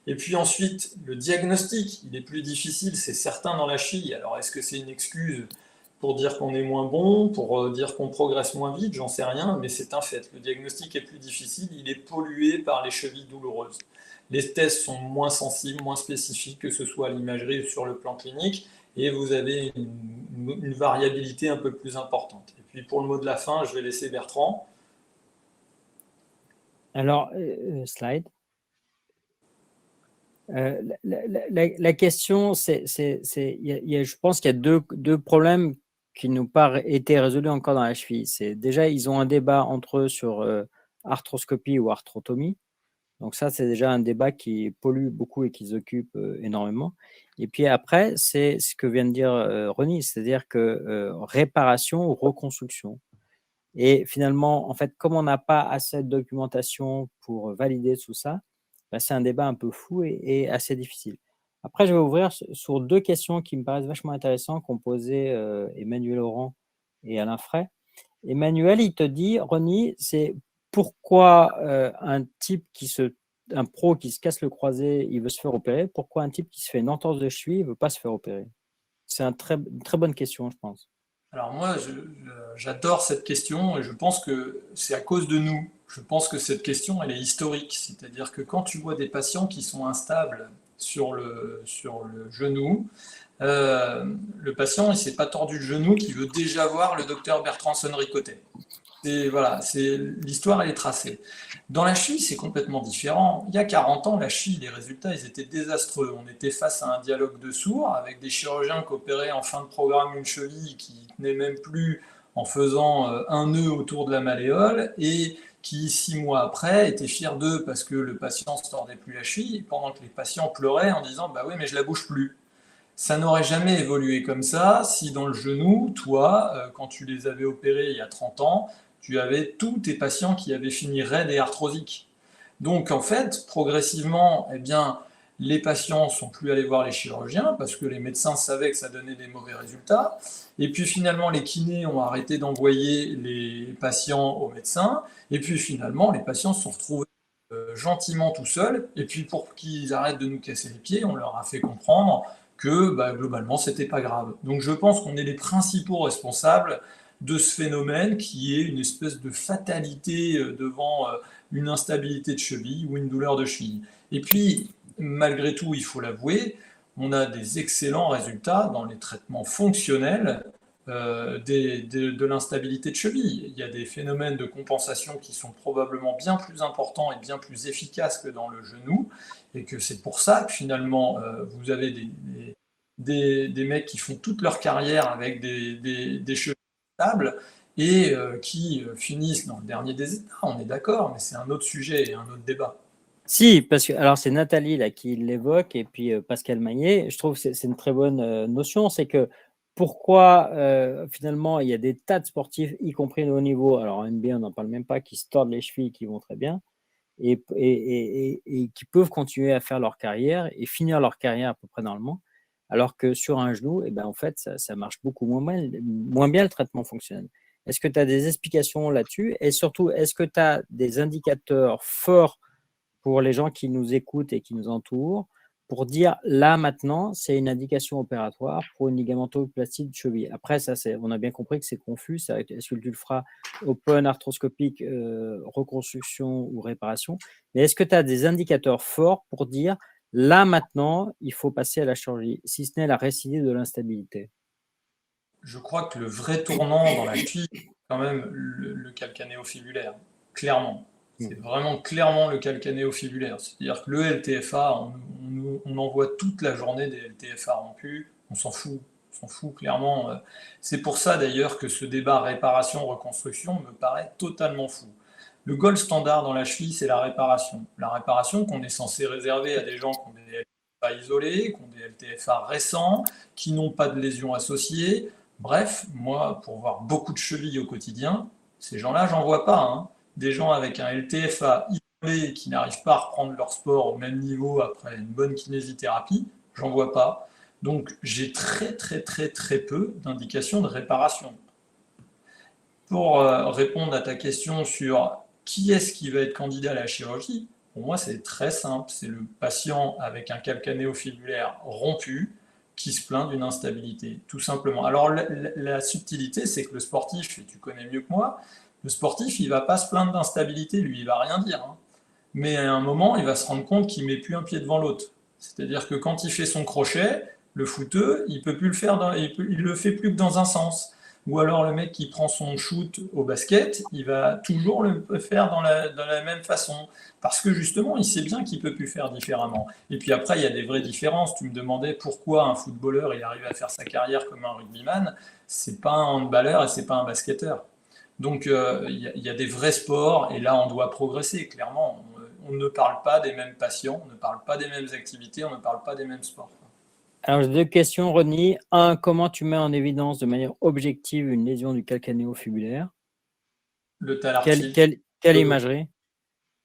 Et puis ensuite, le diagnostic, il est plus difficile, c'est certain dans la cheville. Alors est-ce que c'est une excuse pour dire qu'on est moins bon, pour dire qu'on progresse moins vite, j'en sais rien, mais c'est un fait. Le diagnostic est plus difficile, il est pollué par les chevilles douloureuses. Les tests sont moins sensibles, moins spécifiques, que ce soit à l'imagerie ou sur le plan clinique, et vous avez une variabilité un peu plus importante. Et puis pour le mot de la fin, je vais laisser Bertrand. Alors, slide. La question, je pense qu'il y a deux problèmes qui n'ont pas été résolus encore dans la cheville. C'est déjà, ils ont un débat entre eux sur arthroscopie ou arthrotomie. Donc ça, c'est déjà un débat qui pollue beaucoup et qui les occupe énormément. Et puis après, c'est ce que vient de dire Ronnie, c'est-à-dire que réparation ou reconstruction. Et finalement, en fait, comme on n'a pas assez de documentation pour valider tout ça, bah, c'est un débat un peu fou et assez difficile. Après, je vais ouvrir sur deux questions qui me paraissent vachement intéressantes qu'ont posées Emmanuel Laurent et Alain Frey. Emmanuel, il te dit, Ronnie, c'est pourquoi un pro qui se casse le croisé, il veut se faire opérer, pourquoi un type qui se fait une entorse de cheville ne veut pas se faire opérer? C'est une très bonne question, je pense. Alors moi, j'adore cette question et je pense que c'est à cause de nous. Je pense que cette question, elle est historique. C'est-à-dire que quand tu vois des patients qui sont instables sur le genou, le patient, il ne s'est pas tordu le genou, qu'il veut déjà voir le docteur Bertrand Sonricotet. Voilà, l'histoire, elle est tracée. Dans la cheville, c'est complètement différent. Il y a 40 ans, la cheville, les résultats, ils étaient désastreux. On était face à un dialogue de sourds avec des chirurgiens qui opéraient en fin de programme une cheville qui tenait même plus en faisant un nœud autour de la malléole et qui, 6 mois après, étaient fiers d'eux parce que le patient ne se tordait plus la cheville pendant que les patients pleuraient en disant « bah oui, mais je la bouge plus ». Ça n'aurait jamais évolué comme ça si dans le genou, toi, quand tu les avais opérés il y a 30 ans, tu avais tous tes patients qui avaient fini raides et arthrosiques. Donc en fait, progressivement, eh bien, les patients ne sont plus allés voir les chirurgiens parce que les médecins savaient que ça donnait des mauvais résultats. Et puis finalement, les kinés ont arrêté d'envoyer les patients aux médecins. Et puis finalement, les patients se sont retrouvés gentiment tout seuls. Et puis pour qu'ils arrêtent de nous casser les pieds, on leur a fait comprendre que globalement, c'était pas grave. Donc je pense qu'on est les principaux responsables de ce phénomène qui est une espèce de fatalité devant une instabilité de cheville ou une douleur de cheville. Et puis, malgré tout, il faut l'avouer, on a des excellents résultats dans les traitements fonctionnels de l'instabilité de cheville. Il y a des phénomènes de compensation qui sont probablement bien plus importants et bien plus efficaces que dans le genou, et que c'est pour ça que finalement, vous avez des mecs qui font toute leur carrière avec des cheveux stables et qui finissent dans le dernier des états. On est d'accord, mais c'est un autre sujet et un autre débat. Si, parce que alors c'est Nathalie là qui l'évoque et puis Pascal Magnier. Je trouve que c'est une très bonne notion, c'est que pourquoi finalement il y a des tas de sportifs, y compris de haut niveau, alors en NBA on n'en parle même pas, qui se tordent les chevilles, qui vont très bien et qui peuvent continuer à faire leur carrière et finir leur carrière à peu près normalement, alors que sur un genou, eh ben, en fait ça marche beaucoup moins bien le traitement fonctionnel. Est-ce que tu as des explications là-dessus? Et surtout, est-ce que tu as des indicateurs forts pour les gens qui nous écoutent et qui nous entourent, pour dire là maintenant, c'est une indication opératoire pour une ligamentoplastie de cheville. Après, ça, on a bien compris que c'est confus. Est-ce que tu le feras open, arthroscopique, reconstruction ou réparation? Mais est-ce que tu as des indicateurs forts pour dire là maintenant, il faut passer à la chirurgie, si ce n'est la récidive de l'instabilité? Je crois que le vrai tournant dans la cheville, c'est quand même le calcanéo-fibulaire, clairement. C'est vraiment clairement le calcanéo-fibulaire. C'est-à-dire que le LTFA, on envoie toute la journée des LTFA rompus, on s'en fout clairement. C'est pour ça d'ailleurs que ce débat réparation-reconstruction me paraît totalement fou. Le gold standard dans la cheville, c'est la réparation. La réparation qu'on est censé réserver à des gens qui ont des LTFA isolés, qui ont des LTFA récents, qui n'ont pas de lésions associées. Bref, moi, pour voir beaucoup de chevilles au quotidien, ces gens-là, j'en vois pas, hein. Des gens avec un LTFA isolé qui n'arrivent pas à reprendre leur sport au même niveau après une bonne kinésithérapie, j'en vois pas. Donc j'ai très peu d'indications de réparation. Pour répondre à ta question sur qui est-ce qui va être candidat à la chirurgie, pour moi c'est très simple, c'est le patient avec un calcanéo-fibulaire rompu qui se plaint d'une instabilité, tout simplement. Alors la subtilité, c'est que le sportif, et tu connais mieux que moi, le sportif, il ne va pas se plaindre d'instabilité, lui, il ne va rien dire. Hein. Mais à un moment, il va se rendre compte qu'il ne met plus un pied devant l'autre. C'est-à-dire que quand il fait son crochet, le footeux, il peut plus le faire, il le fait plus que dans un sens. Ou alors le mec qui prend son shoot au basket, il va toujours le faire dans la même façon. Parce que justement, il sait bien qu'il ne peut plus faire différemment. Et puis après, il y a des vraies différences. Tu me demandais pourquoi un footballeur il arrive à faire sa carrière comme un rugbyman. C'est pas un handballeur et c'est pas un basketteur. Donc il y a des vrais sports et là on doit progresser, clairement. On ne parle pas des mêmes patients, on ne parle pas des mêmes activités, on ne parle pas des mêmes sports. Alors, j'ai deux questions, Rodney. Un, comment tu mets en évidence de manière objective une lésion du calcanéo-fibulaire? Le talartier. Quelle imagerie?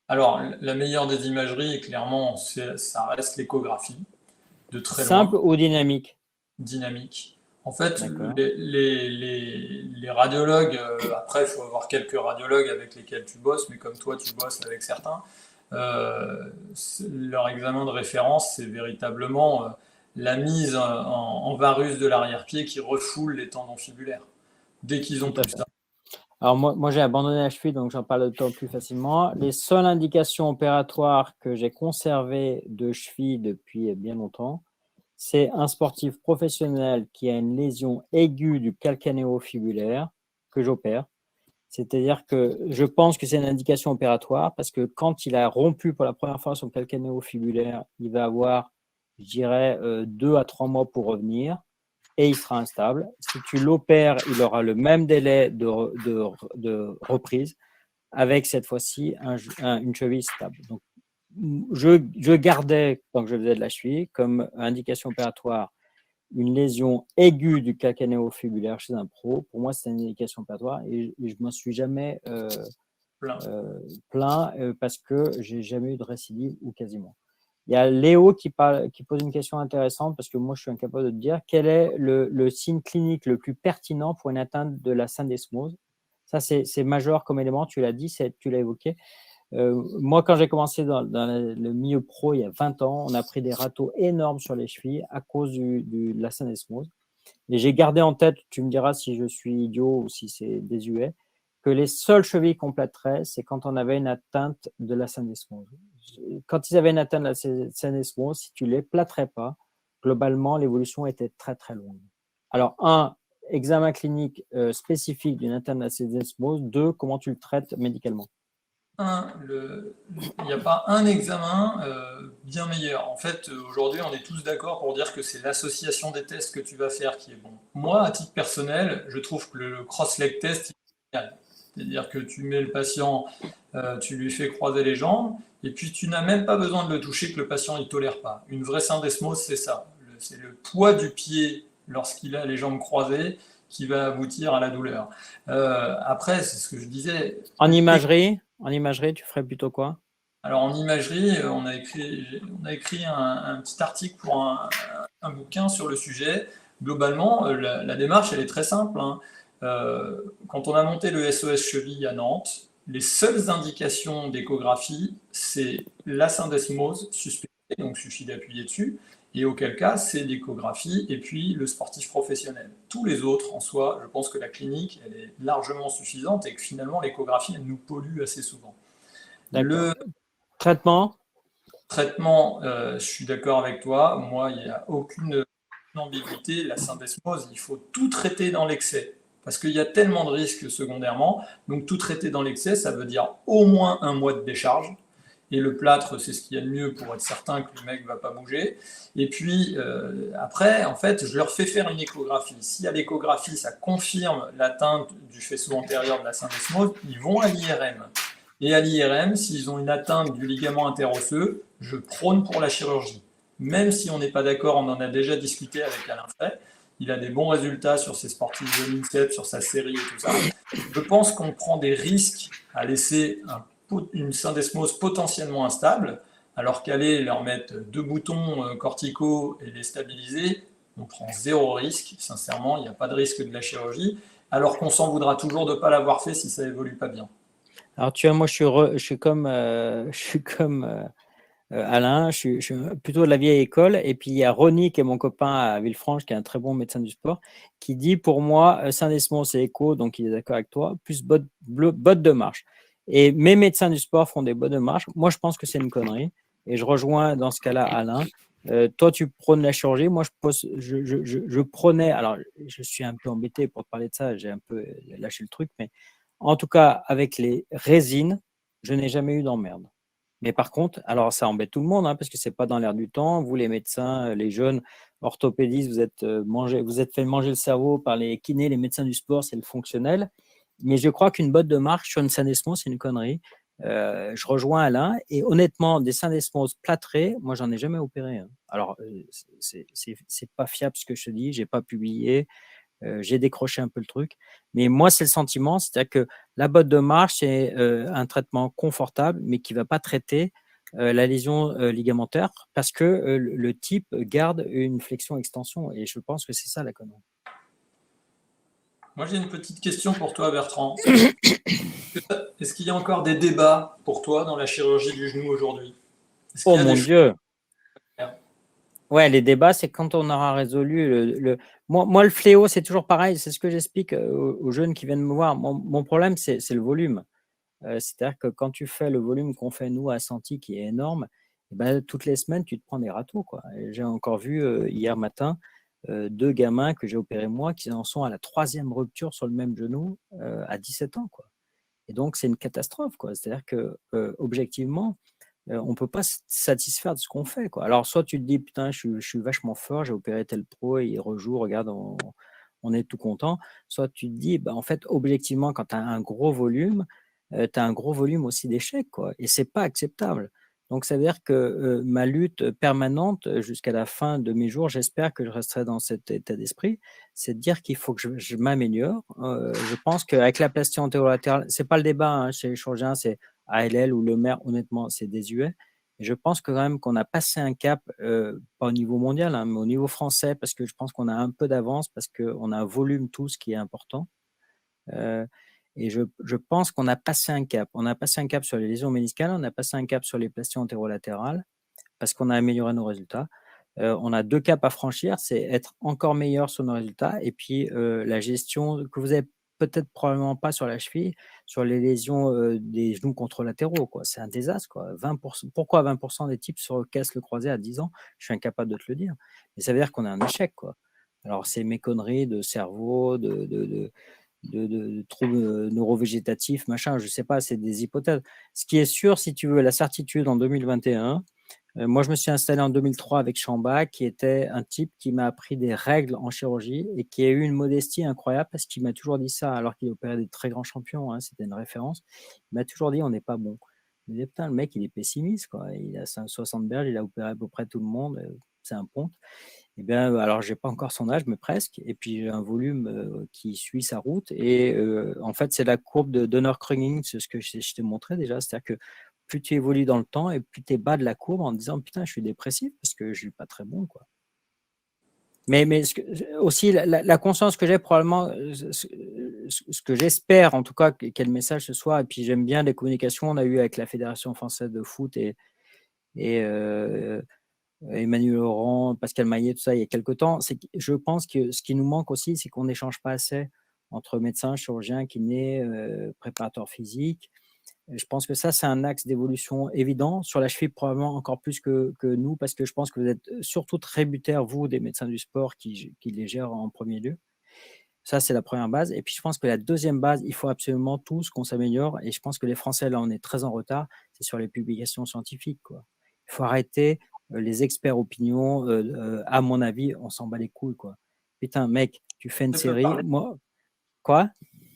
Alors, la meilleure des imageries, clairement, ça reste l'échographie, de très loin, Simple ou dynamique? dynamique. En fait, D'accord. les radiologues, après, il faut avoir quelques radiologues avec lesquels tu bosses, mais comme toi, tu bosses avec certains, leur examen de référence, c'est véritablement la mise en varus de l'arrière-pied qui refoule les tendons fibulaires. Dès qu'ils ont Tout à plus fait. ça. Alors, moi j'ai abandonné la cheville, donc j'en parle d'autant plus facilement. Les seules indications opératoires que j'ai conservées de cheville depuis bien longtemps, c'est un sportif professionnel qui a une lésion aiguë du calcanéo-fibulaire que j'opère. C'est-à-dire que je pense que c'est une indication opératoire parce que quand il a rompu pour la première fois son calcanéo-fibulaire, il va avoir, je dirais, 2 à 3 mois pour revenir et il sera instable. Si tu l'opères, il aura le même délai de reprise avec cette fois-ci une cheville stable. Donc, je gardais, quand je faisais de la cheville, comme indication opératoire une lésion aiguë du calcanéo-fibulaire chez un pro. Pour moi, c'est une indication opératoire et je ne m'en suis jamais plaint parce que j'ai jamais eu de récidive ou quasiment. Il y a Léo qui pose une question intéressante parce que moi, je suis incapable de te dire quel est le signe clinique le plus pertinent pour une atteinte de la syndesmose. Ça, c'est majeur comme élément, tu l'as dit, tu l'as évoqué. Moi, quand j'ai commencé dans le milieu pro il y a 20 ans, on a pris des râteaux énormes sur les chevilles à cause de la syndesmose. Et j'ai gardé en tête, tu me diras si je suis idiot ou si c'est désuet, que les seules chevilles qu'on plâtrait, c'est quand on avait une atteinte de la syndesmose. Quand ils avaient une atteinte de la syndesmose, si tu ne les plâtrais pas, globalement, l'évolution était très, très longue. Alors, un, examen clinique spécifique d'une atteinte de la syndesmose. Deux, comment tu le traites médicalement? Il n'y a pas un examen bien meilleur. En fait, aujourd'hui, on est tous d'accord pour dire que c'est l'association des tests que tu vas faire qui est bon. Moi, à titre personnel, je trouve que le cross-leg test est génial. C'est-à-dire que tu mets le patient, tu lui fais croiser les jambes, et puis tu n'as même pas besoin de le toucher que le patient ne tolère pas. Une vraie syndesmose, c'est ça. C'est le poids du pied lorsqu'il a les jambes croisées qui va aboutir à la douleur. Après, c'est ce que je disais. En imagerie, tu ferais plutôt quoi? Alors en imagerie, on a écrit un petit article pour un bouquin sur le sujet. Globalement, la démarche, elle est très simple, hein. Quand on a monté le SOS Cheville à Nantes, les seules indications d'échographie, c'est la syndesmose suspectée, donc suffit d'appuyer dessus, et auquel cas, c'est l'échographie et puis le sportif professionnel. Tous les autres, en soi, je pense que la clinique, elle est largement suffisante et que finalement, l'échographie, elle nous pollue assez souvent. Le traitement? Traitement, je suis d'accord avec toi. Moi, il n'y a aucune ambiguïté. La syndesmose, il faut tout traiter dans l'excès. Parce qu'il y a tellement de risques secondairement. Donc, tout traiter dans l'excès, ça veut dire au moins un mois de décharge. Et le plâtre, c'est ce qu'il y a de mieux pour être certain que le mec ne va pas bouger. Et puis, après, en fait, je leur fais faire une échographie. Si à l'échographie, ça confirme l'atteinte du faisceau antérieur de la syndesmose, ils vont à l'IRM. Et à l'IRM, s'ils ont une atteinte du ligament interosseux, je prône pour la chirurgie. Même si on n'est pas d'accord, on en a déjà discuté avec Alain Frey. Il a des bons résultats sur ses sportifs de l'INSEP, sur sa série et tout ça. Je pense qu'on prend des risques à laisser une syndesmose potentiellement instable, alors qu'aller leur mettre 2 boutons corticaux et les stabiliser, on prend zéro risque. Sincèrement, il n'y a pas de risque de la chirurgie, alors qu'on s'en voudra toujours de ne pas l'avoir fait si ça évolue pas bien. Alors, tu vois, moi, je suis comme Alain, je suis plutôt de la vieille école. Et puis, il y a Ronnie, qui est mon copain à Villefranche, qui est un très bon médecin du sport, qui dit pour moi, syndesmose, c'est écho, donc il est d'accord avec toi, plus botte de marche. Et mes médecins du sport font des bottes de marche. Moi, je pense que c'est une connerie. Et je rejoins dans ce cas-là Alain. Toi, tu prônes la chirurgie. Moi, je prenais. Alors, je suis un peu embêté pour te parler de ça. J'ai un peu lâché le truc. Mais en tout cas, avec les résines, je n'ai jamais eu d'emmerde. Mais par contre, alors ça embête tout le monde parce que c'est pas dans l'air du temps. Vous, les médecins, les jeunes orthopédistes, vous êtes fait manger le cerveau par les kinés, les médecins du sport, c'est le fonctionnel. Mais je crois qu'une botte de marque sur une syndesmose, c'est une connerie. Je rejoins Alain et honnêtement, des syndesmoses plâtrées, moi, j'en ai jamais opéré. Alors, c'est pas fiable ce que je te dis, j'ai pas publié, j'ai décroché un peu le truc. Mais moi, c'est le sentiment, c'est-à-dire que la botte de marche, c'est un traitement confortable, mais qui va pas traiter la lésion ligamentaire parce que le type garde une flexion-extension. Et je pense que c'est ça la connerie. Moi, j'ai une petite question pour toi, Bertrand. Est-ce qu'il y a encore des débats pour toi dans la chirurgie du genou aujourd'hui? Est-ce qu'il Oh y a des mon choses Dieu! à faire? Ouais, les débats, c'est quand on aura résolu Moi, le fléau, c'est toujours pareil. C'est ce que j'explique aux jeunes qui viennent me voir. Mon problème, c'est le volume. C'est-à-dire que quand tu fais le volume qu'on fait nous à Santi, qui est énorme, eh ben, toutes les semaines, tu te prends des râteaux, quoi. Et j'ai encore vu hier matin 2 gamins que j'ai opérés moi qui en sont à la 3e rupture sur le même genou à 17 ans, quoi. Et donc, c'est une catastrophe, quoi. C'est-à-dire que objectivement, on ne peut pas se satisfaire de ce qu'on fait, quoi. Alors, soit tu te dis, putain, je suis vachement fort, j'ai opéré tel pro et il rejoue, regarde, on est tout content. Soit tu te dis, bah, en fait, objectivement, quand tu as un gros volume, tu as un gros volume aussi d'échecs, quoi. Et c'est pas acceptable. Donc, ça veut dire que ma lutte permanente jusqu'à la fin de mes jours, j'espère que je resterai dans cet état d'esprit, c'est de dire qu'il faut que je m'améliore. Je pense qu'avec la plastie antérolatérale, c'est pas le débat chez les chirurgiens, c'est ALL ou le maire, honnêtement, c'est désuet. Et je pense que quand même qu'on a passé un cap, pas au niveau mondial, mais au niveau français, parce que je pense qu'on a un peu d'avance, parce qu'on a un volume tous qui est important. Et je pense qu'on a passé un cap. On a passé un cap sur les lésions méniscales, on a passé un cap sur les plasties antérolatérales, parce qu'on a amélioré nos résultats. On a 2 caps à franchir, c'est être encore meilleur sur nos résultats et puis la gestion que vous avez peut-être probablement pas sur la cheville, sur les lésions des genoux contralatéraux, quoi. C'est un désastre, quoi. 20%, pourquoi 20% des types se cassent le croisé à 10 ans? Je suis incapable de te le dire. Mais ça veut dire qu'on a un échec, quoi. Alors, c'est mes conneries de cerveau, de troubles neurovégétatifs, machin, je sais pas, c'est des hypothèses. Ce qui est sûr, si tu veux, la certitude en 2021, moi, je me suis installé en 2003 avec Chamba, qui était un type qui m'a appris des règles en chirurgie et qui a eu une modestie incroyable parce qu'il m'a toujours dit ça, alors qu'il opérait des très grands champions, c'était une référence. Il m'a toujours dit on n'est pas bon. Je me disais, putain, le mec, il est pessimiste, quoi. Il a 60 berges, il a opéré à peu près tout le monde, c'est un ponte. Eh bien, alors, j'ai pas encore son âge, mais presque. Et puis, j'ai un volume qui suit sa route. Et en fait, c'est la courbe de Donner-Kruger, c'est ce que je t'ai montré déjà. C'est-à-dire que plus tu évolues dans le temps et plus tu es bas de la courbe en disant putain, je suis dépressif parce que je suis pas très bon, quoi. Mais aussi, la conscience que j'ai probablement, ce que j'espère en tout cas, quel message ce soit, et puis j'aime bien les communications qu'on a eues avec la Fédération française de foot et Emmanuel Laurent, Pascal Maillet, tout ça, il y a quelques temps, c'est que je pense que ce qui nous manque aussi, c'est qu'on n'échange pas assez entre médecins, chirurgiens, kinés, préparateurs physiques. Je pense que ça, c'est un axe d'évolution évident. Sur la cheville, probablement encore plus que nous, parce que je pense que vous êtes surtout tributaires, vous, des médecins du sport qui les gèrent en premier lieu. Ça, c'est la première base. Et puis, je pense que la deuxième base, il faut absolument tous qu'on s'améliore. Et je pense que les Français, là, on est très en retard. C'est sur les publications scientifiques, quoi. Il faut arrêter les experts opinions. À mon avis, on s'en bat les couilles, quoi. Putain, mec, tu fais une série. Moi, quoi?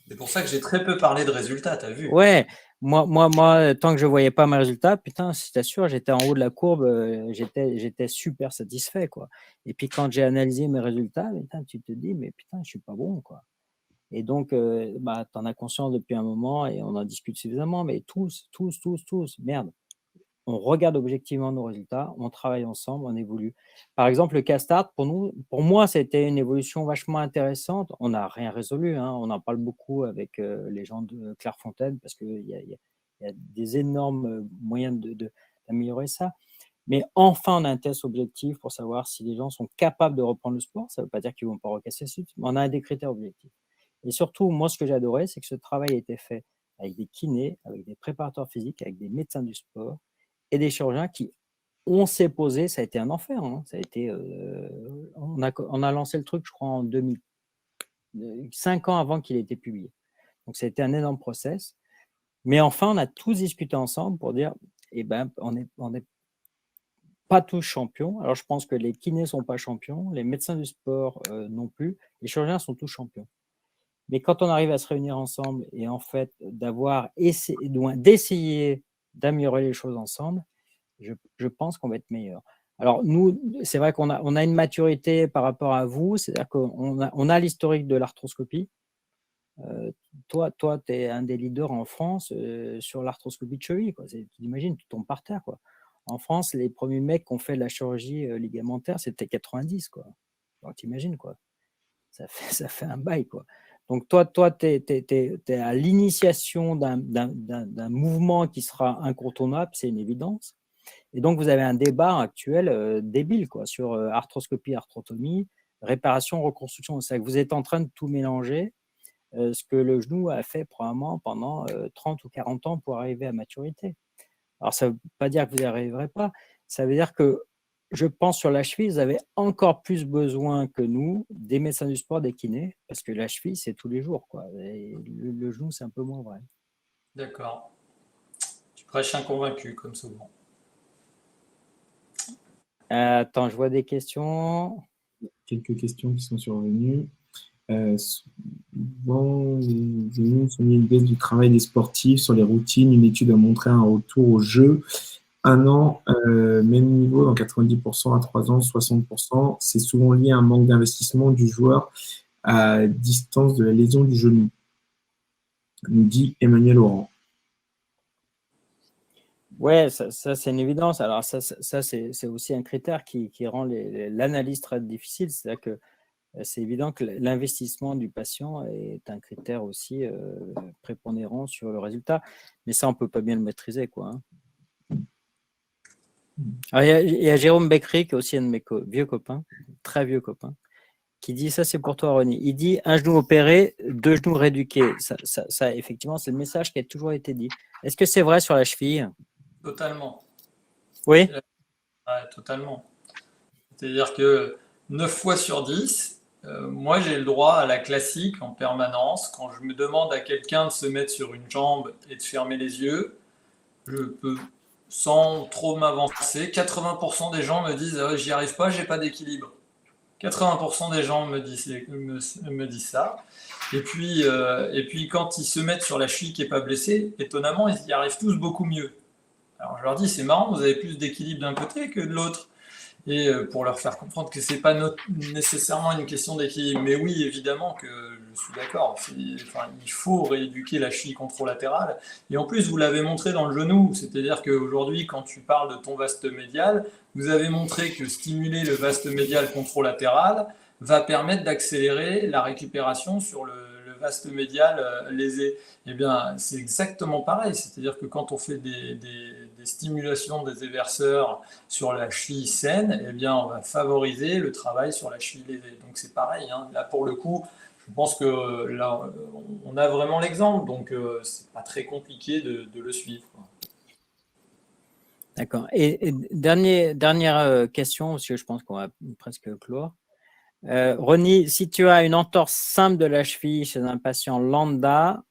C'est pour ça que j'ai très peu parlé de résultats, t'as vu? Ouais, moi, tant que je voyais pas mes résultats, putain, je t'assure, j'étais en haut de la courbe, j'étais super satisfait, quoi. Et puis quand j'ai analysé mes résultats, putain, tu te dis, mais putain, je suis pas bon, quoi. Et donc, bah, t'en as conscience depuis un moment et on en discute suffisamment, mais tous, merde. On regarde objectivement nos résultats, on travaille ensemble, on évolue. Par exemple, le Castart, pour moi, c'était une évolution vachement intéressante. On n'a rien résolu, on en parle beaucoup avec les gens de Clairefontaine parce qu'il y a des énormes moyens d'améliorer ça. Mais enfin, on a un test objectif pour savoir si les gens sont capables de reprendre le sport. Ça ne veut pas dire qu'ils ne vont pas recasser le suite, mais on a des critères objectifs. Et surtout, moi, ce que j'ai adoré, c'est que ce travail a été fait avec des kinés, avec des préparateurs physiques, avec des médecins du sport et des chirurgiens qui, on s'est posé, ça a été un enfer. Hein. Ça a été, on a lancé le truc, je crois, en 2000, 5 ans avant qu'il ait été publié. Donc, ça a été un énorme process. Mais enfin, on a tous discuté ensemble pour dire, eh ben, on n'est pas tous champions. Alors, je pense que les kinés ne sont pas champions, les médecins du sport non plus, les chirurgiens sont tous champions. Mais quand on arrive à se réunir ensemble et en fait d'essayer d'améliorer les choses ensemble, je pense qu'on va être meilleur. Alors, nous, c'est vrai qu'on a une maturité par rapport à vous, c'est-à-dire qu'on a l'historique de l'arthroscopie. Toi, tu es un des leaders en France sur l'arthroscopie de cheville. Tu imagines, tu tombes par terre. Quoi. En France, les premiers mecs qui ont fait de la chirurgie ligamentaire, c'était 90. Quoi. Alors, t'imagines, quoi. Ça fait un bail. Quoi. Donc, toi tu es à l'initiation d'un mouvement qui sera incontournable, c'est une évidence. Et donc, vous avez un débat actuel débile quoi, sur arthroscopie, arthrotomie, réparation, reconstruction. C'est que vous êtes en train de tout mélanger. Ce que le genou a fait probablement pendant 30 ou 40 ans pour arriver à maturité. Alors, ça ne veut pas dire que vous n'y arriverez pas. Ça veut dire que, je pense, sur la cheville, vous avez encore plus besoin que nous, des médecins du sport, des kinés, parce que la cheville, c'est tous les jours. Quoi. Et le genou, c'est un peu moins vrai. D'accord. Tu prêches un convaincu, comme souvent. Attends, je vois des questions. Quelques questions qui sont survenues. Souvent, nous sommes une baisse du travail des sportifs sur les routines. Une étude a montré un retour au jeu. 1 an, même niveau dans 90%, à 3 ans, 60%. C'est souvent lié à un manque d'investissement du joueur à distance de la lésion du genou, nous dit Emmanuel Laurent. Ouais, ça c'est une évidence. Alors ça c'est aussi un critère qui rend l'analyse très difficile. C'est-à-dire que c'est évident que l'investissement du patient est un critère aussi prépondérant sur le résultat. Mais ça, on ne peut pas bien le maîtriser. Quoi, hein. Alors, il y a Jérôme Beckery, qui est aussi un de mes vieux copains, très vieux copains, qui dit, ça c'est pour toi, Ronnie. Il dit, un genou opéré, 2 genoux rééduqués. Ça, effectivement, c'est le message qui a toujours été dit. Est-ce que c'est vrai sur la cheville ? Totalement. Oui ? Ouais, totalement. C'est-à-dire que 9 fois sur 10, moi j'ai le droit à la classique en permanence. Quand je me demande à quelqu'un de se mettre sur une jambe et de fermer les yeux, je peux, sans trop m'avancer, 80% des gens me disent ah, j'y arrive pas, j'ai pas d'équilibre. 80% des gens me disent ça. Et puis quand ils se mettent sur la cheville qui n'est pas blessée, étonnamment, ils y arrivent tous beaucoup mieux. Alors je leur dis, c'est marrant, vous avez plus d'équilibre d'un côté que de l'autre. Et pour leur faire comprendre que ce n'est pas nécessairement une question d'équilibre. Mais oui, évidemment que je suis d'accord. Il faut rééduquer la cheville contralatérale. Et en plus, vous l'avez montré dans le genou. C'est-à-dire qu'aujourd'hui, quand tu parles de ton vaste médial, vous avez montré que stimuler le vaste médial contralatéral va permettre d'accélérer la récupération sur le vaste médial lésé. Eh bien, c'est exactement pareil. C'est-à-dire que quand on fait des stimulations des éverseurs sur la cheville saine, eh bien, on va favoriser le travail sur la cheville lésée. Donc, c'est pareil. Hein. Là, pour le coup, je pense que là, on a vraiment l'exemple. Donc, c'est pas très compliqué de le suivre. Quoi. D'accord. Et dernière question, parce que je pense qu'on va presque clore. Ronnie, si tu as une entorse simple de la cheville chez un patient lambda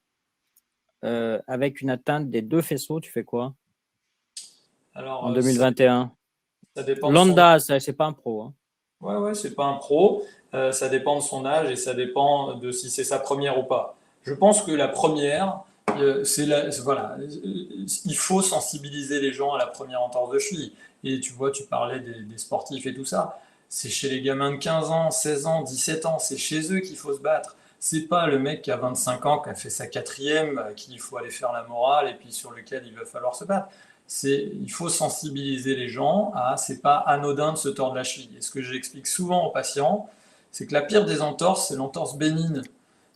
avec une atteinte des 2 faisceaux, tu fais quoi? Alors, en 2021? Ça dépend lambda, c'est pas un pro. Hein. Ouais, c'est pas un pro. Ça dépend de son âge et ça dépend de si c'est sa première ou pas. Je pense que la première, voilà, il faut sensibiliser les gens à la première entorse de cheville. Et tu vois, tu parlais des sportifs et tout ça. C'est chez les gamins de 15 ans, 16 ans, 17 ans, c'est chez eux qu'il faut se battre. C'est pas le mec qui a 25 ans, qui a fait sa 4e, à qui il faut aller faire la morale et puis sur lequel il va falloir se battre. Il faut sensibiliser les gens à c'est pas anodin de se tordre la cheville. Et ce que j'explique souvent aux patients, c'est que la pire des entorses, c'est l'entorse bénigne.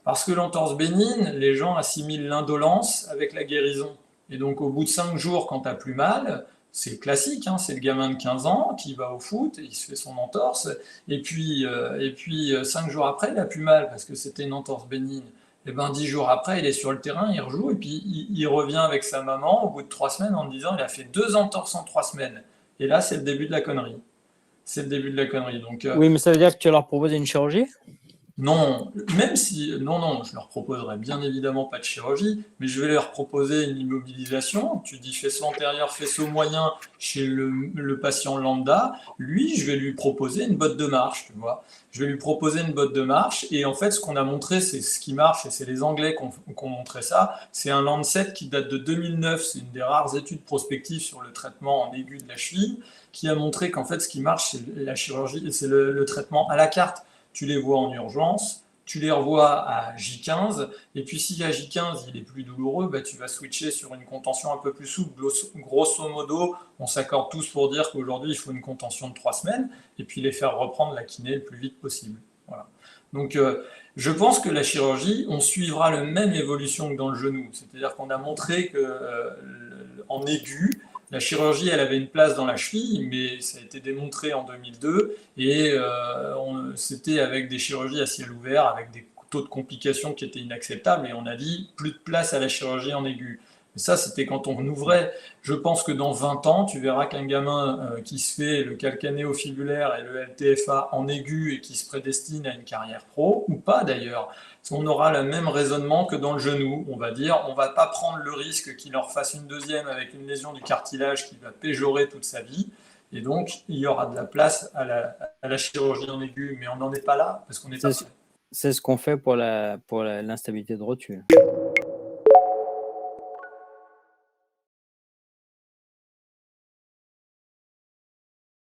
Parce que l'entorse bénigne, les gens assimilent l'indolence avec la guérison. Et donc au bout de 5 jours, quand tu n'as plus mal, c'est classique, hein, c'est le gamin de 15 ans qui va au foot, et il se fait son entorse, et puis 5 jours après, il n'a plus mal parce que c'était une entorse bénigne. Et ben 10 jours après, il est sur le terrain, il rejoue, et puis il revient avec sa maman au bout de 3 semaines en me disant il a fait 2 entorses en 3 semaines. Et là, c'est le début de la connerie. C'est le début de la connerie. Donc, Oui, mais ça veut dire que tu leur proposes une chirurgie? non, même si, non, je leur proposerai bien évidemment pas de chirurgie, mais je vais leur proposer une immobilisation. Tu dis faisceau antérieur, faisceau moyen chez le patient lambda. Lui, je vais lui proposer une botte de marche, tu vois. Je vais lui proposer une botte de marche. Et en fait, ce qu'on a montré, c'est ce qui marche, et c'est les Anglais qui ont montré ça. C'est un Lancet qui date de 2009. C'est une des rares études prospectives sur le traitement en aigu de la cheville, qui a montré qu'en fait, ce qui marche, c'est la chirurgie, c'est le traitement à la carte. Tu les vois en urgence, tu les revois à J15, et puis si à J15 il est plus douloureux, bah, tu vas switcher sur une contention un peu plus souple. Grosso modo, on s'accorde tous pour dire qu'aujourd'hui il faut une contention de 3 semaines, et puis les faire reprendre la kiné le plus vite possible. Voilà. Donc je pense que la chirurgie, on suivra la même évolution que dans le genou, c'est-à-dire qu'on a montré qu'en aigu, la chirurgie, elle avait une place dans la cheville, mais ça a été démontré en 2002, et c'était avec des chirurgies à ciel ouvert, avec des taux de complications qui étaient inacceptables, et on a dit plus de place à la chirurgie en aigu. Mais ça, c'était quand on ouvrait. Je pense que dans 20 ans, tu verras qu'un gamin qui se fait le calcanéo-fibulaire et le LTFA en aigu et qui se prédestine à une carrière pro, ou pas d'ailleurs, on aura le même raisonnement que dans le genou. On va dire, on ne va pas prendre le risque qu'il en fasse une deuxième avec une lésion du cartilage qui va péjorer toute sa vie. Et donc, il y aura de la place à la chirurgie en aigu, mais on n'en est pas là parce qu'on n'est pas prêt. C'est ce qu'on fait pour l'instabilité de rotule.